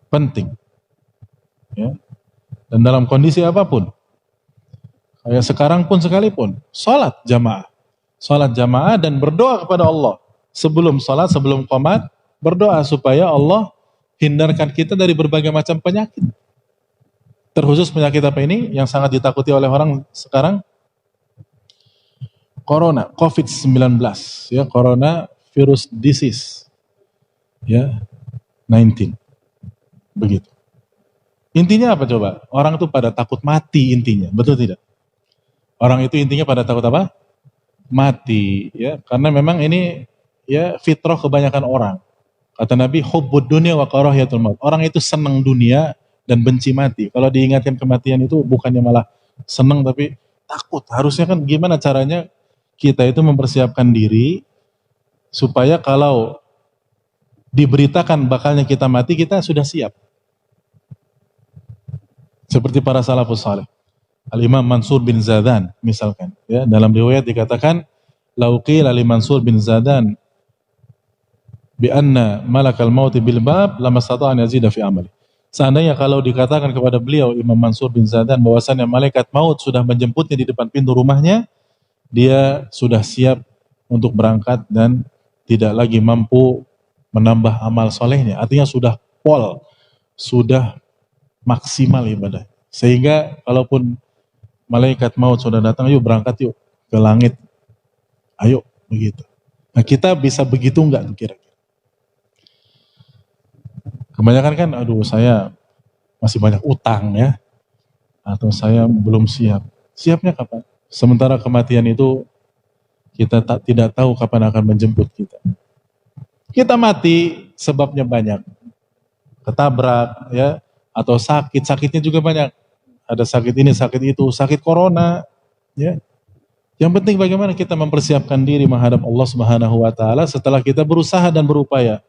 Penting. Ya. Dan dalam kondisi apapun. Kayak sekarang pun sekalipun, salat jamaah dan berdoa kepada Allah. Sebelum salat, sebelum qomat, berdoa supaya Allah hindarkan kita dari berbagai macam penyakit. Terkhusus penyakit apa ini yang sangat ditakuti oleh orang sekarang? Corona, COVID-19, ya, corona virus disease, ya, 19, begitu. Intinya apa coba? Orang itu pada takut mati intinya, betul tidak? Orang itu intinya pada takut apa? Mati, ya, karena memang ini ya fitrah kebanyakan orang. Kata Nabi, hubbud dunya wa karahiyatul maut. Orang itu senang dunia dan benci mati. Kalau diingatkan kematian itu bukannya malah senang tapi takut. Harusnya kan gimana caranya kita itu mempersiapkan diri supaya kalau diberitakan bakalnya kita mati, kita sudah siap. Seperti para salafus saleh. Al-Imam Mansur bin Zadan misalkan, ya, dalam riwayat dikatakan lauqil Ali Mansur bin Zadan bi anna malakal maut bil bab lamastata an yazida fi amali. Seandainya kalau dikatakan kepada beliau Imam Mansur bin Zadan bahwasanya malaikat maut sudah menjemputnya di depan pintu rumahnya, dia sudah siap untuk berangkat dan tidak lagi mampu menambah amal solehnya. Artinya sudah pol, sudah maksimal ibadah. Sehingga kalaupun malaikat maut sudah datang, yuk berangkat yuk ke langit. Ayo, begitu. Nah, kita bisa begitu enggak kira-kira? Kebanyakan kan, aduh saya masih banyak utang ya, atau saya belum siap. Siapnya kapan? Sementara kematian itu kita tidak tahu kapan akan menjemput kita. Kita mati sebabnya banyak, ketabrak ya, atau sakit, sakitnya juga banyak. Ada sakit ini, sakit itu, sakit corona, ya. Yang penting bagaimana kita mempersiapkan diri menghadap Allah Subhanahu wa taala setelah kita berusaha dan berupaya.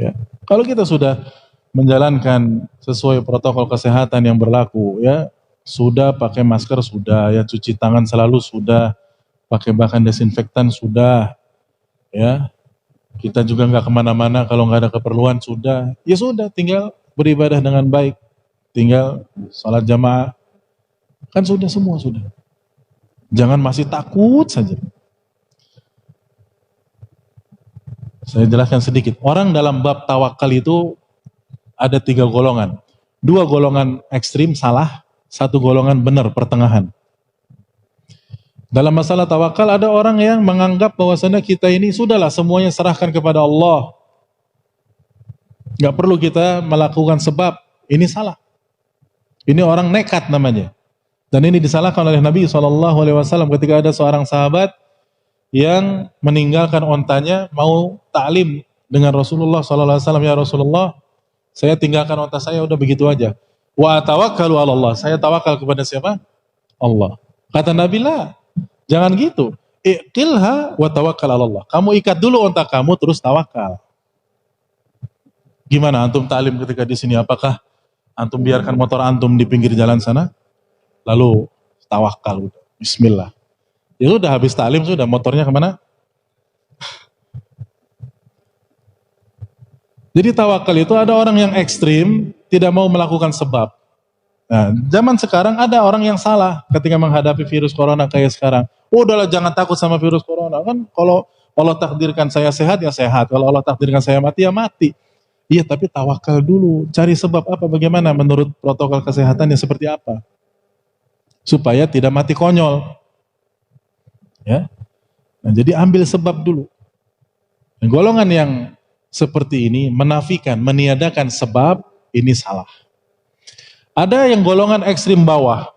Ya. Kalau kita sudah menjalankan sesuai protokol kesehatan yang berlaku, ya, sudah pakai masker sudah, ya, cuci tangan selalu sudah, pakai bahkan desinfektan sudah, ya. Kita juga nggak kemana-mana kalau nggak ada keperluan sudah, ya sudah, tinggal beribadah dengan baik, tinggal sholat jamaah, kan sudah semua sudah. Jangan masih takut saja. Saya jelaskan sedikit. Orang dalam bab tawakal itu ada 3 golongan. 2 golongan ekstrim salah, 1 golongan benar pertengahan. Dalam masalah tawakal ada orang yang menganggap bahwasanya kita ini sudahlah semuanya serahkan kepada Allah. Gak perlu kita melakukan sebab. Ini salah. Ini orang nekat namanya. Dan ini disalahkan oleh Nabi SAW ketika ada seorang sahabat yang meninggalkan ontanya mau ta'lim dengan Rasulullah SAW. Ya Rasulullah, saya tinggalkan onta saya udah begitu aja. Wa tawakkalu 'ala Allah. Saya tawakal kepada siapa? Allah. Kata Nabi, lah, jangan gitu. Iqilha wa tawakkal 'ala Allah. Kamu ikat dulu onta kamu terus tawakal. Gimana antum ta'lim ketika di sini? Apakah antum biarkan motor antum di pinggir jalan sana? Lalu tawakal, bismillah. Ya sudah, habis ta'lim sudah, motornya kemana? Jadi tawakal itu ada orang yang ekstrim, tidak mau melakukan sebab. Nah, zaman sekarang ada orang yang salah ketika menghadapi virus corona kayak sekarang. Oh, udahlah jangan takut sama virus corona. Kan kalau Allah takdirkan saya sehat, ya sehat. Kalau Allah takdirkan saya mati, ya mati. Iya, tapi tawakal dulu. Cari sebab apa, bagaimana menurut protokol kesehatannya seperti apa. Supaya tidak mati konyol. Ya. Nah, jadi ambil sebab dulu. Nah, golongan yang seperti ini menafikan, meniadakan sebab, ini salah. Ada yang golongan ekstrim bawah.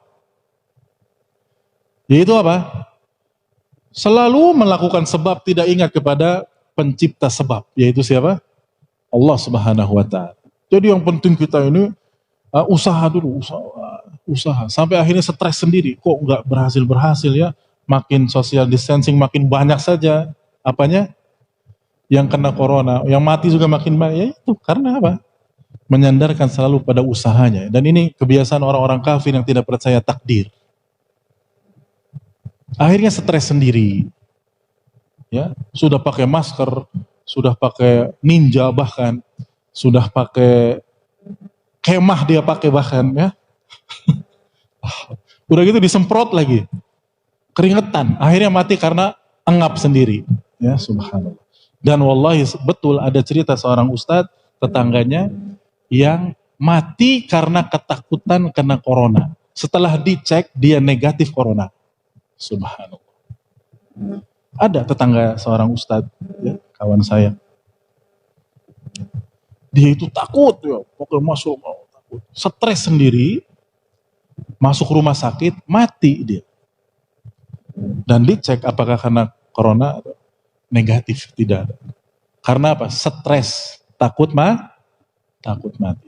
Yaitu apa? Selalu melakukan sebab, tidak ingat kepada pencipta sebab. Yaitu siapa? Allah Subhanahu wa ta'ala. Jadi yang penting kita ini usaha dulu, usaha. Sampai akhirnya stres sendiri. Kok nggak berhasil ya? Makin social distancing makin banyak saja. Apanya? Yang kena corona, yang mati juga makin banyak. Ya itu karena apa? Menyandarkan selalu pada usahanya. Dan ini kebiasaan orang-orang kafir yang tidak percaya takdir. Akhirnya stres sendiri. Ya, sudah pakai masker, sudah pakai ninja bahkan, sudah pakai kemah dia pakai bahkan ya. Udah gitu disemprot lagi. Keringetan, akhirnya mati karena engap sendiri. Ya, subhanallah. Dan wallahi betul ada cerita seorang ustadz tetangganya yang mati karena ketakutan kena corona. Setelah dicek dia negatif corona. Subhanallah. Ada tetangga seorang ustadz, ya, kawan saya. Dia itu takut, ya, pokoknya masuk takut. Stres sendiri, masuk rumah sakit, mati dia. Dan dicek apakah karena corona atau negatif, tidak ada. Karena apa? Stres, takut mati.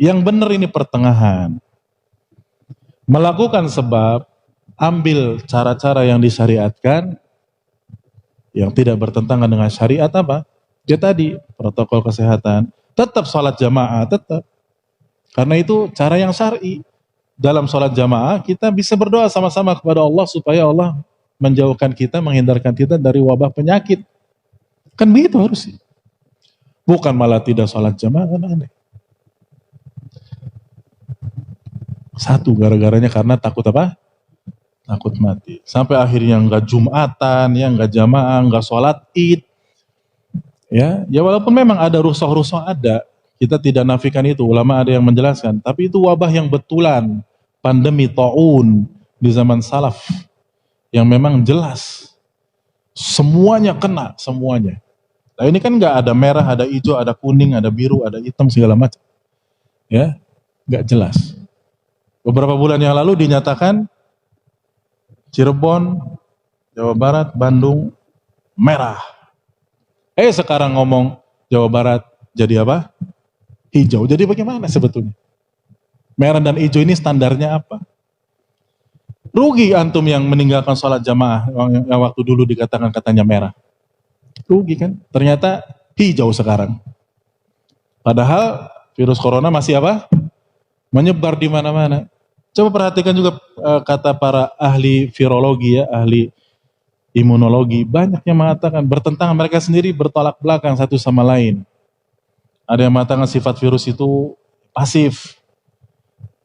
Yang benar ini pertengahan. Melakukan sebab, ambil cara-cara yang disyariatkan, yang tidak bertentangan dengan syariat apa? Ya tadi, protokol kesehatan. Tetap sholat jamaah, tetap. Karena itu cara yang syar'i. Dalam sholat jamaah, kita bisa berdoa sama-sama kepada Allah supaya Allah menjauhkan kita, menghindarkan kita dari wabah penyakit. Kan begitu harusnya. Bukan malah tidak sholat jamaah, kan aneh. Satu, gara-garanya karena takut apa? Takut mati. Sampai akhirnya nggak Jumatan, ya nggak jamaah, nggak sholat id. Ya walaupun memang ada rusuh-rusuh ada, kita tidak nafikan itu. Ulama ada yang menjelaskan. Tapi itu wabah yang betulan, pandemi taun di zaman salaf, yang memang jelas semuanya kena, semuanya. Nah ini kan nggak ada merah, ada hijau, ada kuning, ada biru, ada hitam segala macam. Ya, nggak jelas. Beberapa bulan yang lalu dinyatakan Cirebon, Jawa Barat, Bandung merah. Sekarang ngomong Jawa Barat jadi apa? Hijau. Jadi bagaimana sebetulnya? Merah dan hijau ini standarnya apa? Rugi antum yang meninggalkan sholat jamaah yang waktu dulu dikatakan katanya merah. Rugi kan? Ternyata hijau sekarang. Padahal virus corona masih apa? Menyebar di mana-mana. Coba perhatikan juga kata para ahli virologi ya, ahli imunologi, banyak yang mengatakan bertentangan, mereka sendiri bertolak belakang satu sama lain. Ada yang mengatakan sifat virus itu pasif.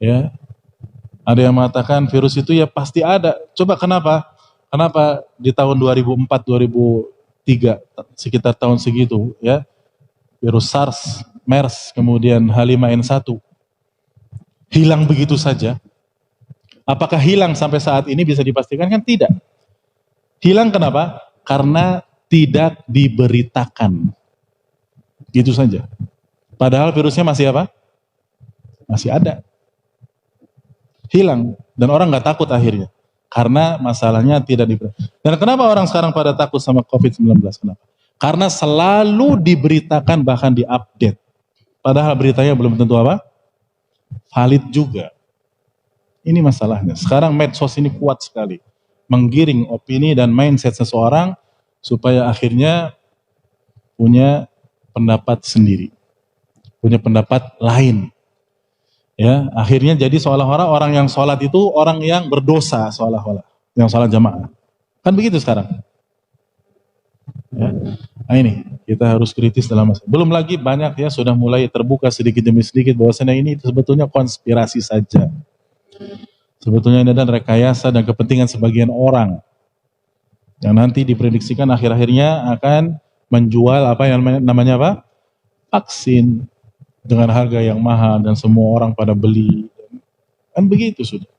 Ya. Ada yang mengatakan virus itu ya pasti ada. Coba kenapa? Kenapa di tahun 2004, 2003 sekitar tahun segitu ya, virus SARS, MERS, kemudian H5N1 hilang begitu saja. Apakah hilang sampai saat ini bisa dipastikan? Kan tidak. Hilang kenapa? Karena tidak diberitakan. Gitu saja. Padahal virusnya masih apa? Masih ada. Hilang. Dan orang nggak takut akhirnya. Karena masalahnya tidak diberitakan. Dan kenapa orang sekarang pada takut sama COVID-19? Kenapa? Karena selalu diberitakan, bahkan diupdate. Padahal beritanya belum tentu apa? Valid juga. Ini masalahnya. Sekarang medsos ini kuat sekali. Menggiring opini dan mindset seseorang supaya akhirnya punya pendapat sendiri. Punya pendapat lain. Ya, akhirnya jadi seolah-olah orang yang sholat itu orang yang berdosa seolah-olah. Yang sholat jamaah. Kan begitu sekarang. Ya. Nah ini, kita harus kritis dalam masalah. Belum lagi banyak ya sudah mulai terbuka sedikit demi sedikit bahwasanya ini sebetulnya konspirasi saja. Sebetulnya ini adalah rekayasa dan kepentingan sebagian orang yang nanti diprediksikan akhir-akhirnya akan menjual apa yang namanya apa? Vaksin dengan harga yang mahal dan semua orang pada beli. Kan begitu sudah.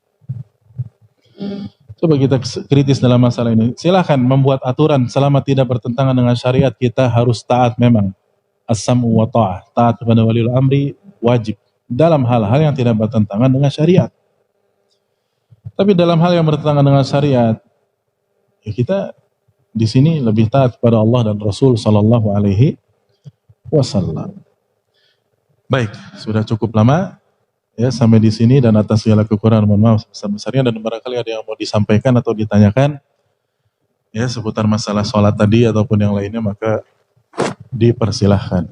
Coba kita kritis dalam masalah ini. Silahkan membuat aturan selama tidak bertentangan dengan syariat, kita harus taat memang. As-sam'u wa ta'ah. Taat kepada waliul amri wajib. Dalam hal-hal yang tidak bertentangan dengan syariat. Tapi dalam hal yang bertentangan dengan syariat, ya kita di sini lebih taat kepada Allah dan Rasul Sallallahu Alaihi Wasallam. Baik, sudah cukup lama ya sampai di sini, dan atas segala kekurangan mohon maaf sebesar-besarnya, dan barangkali ada yang mau disampaikan atau ditanyakan ya seputar masalah sholat tadi ataupun yang lainnya, maka dipersilahkan.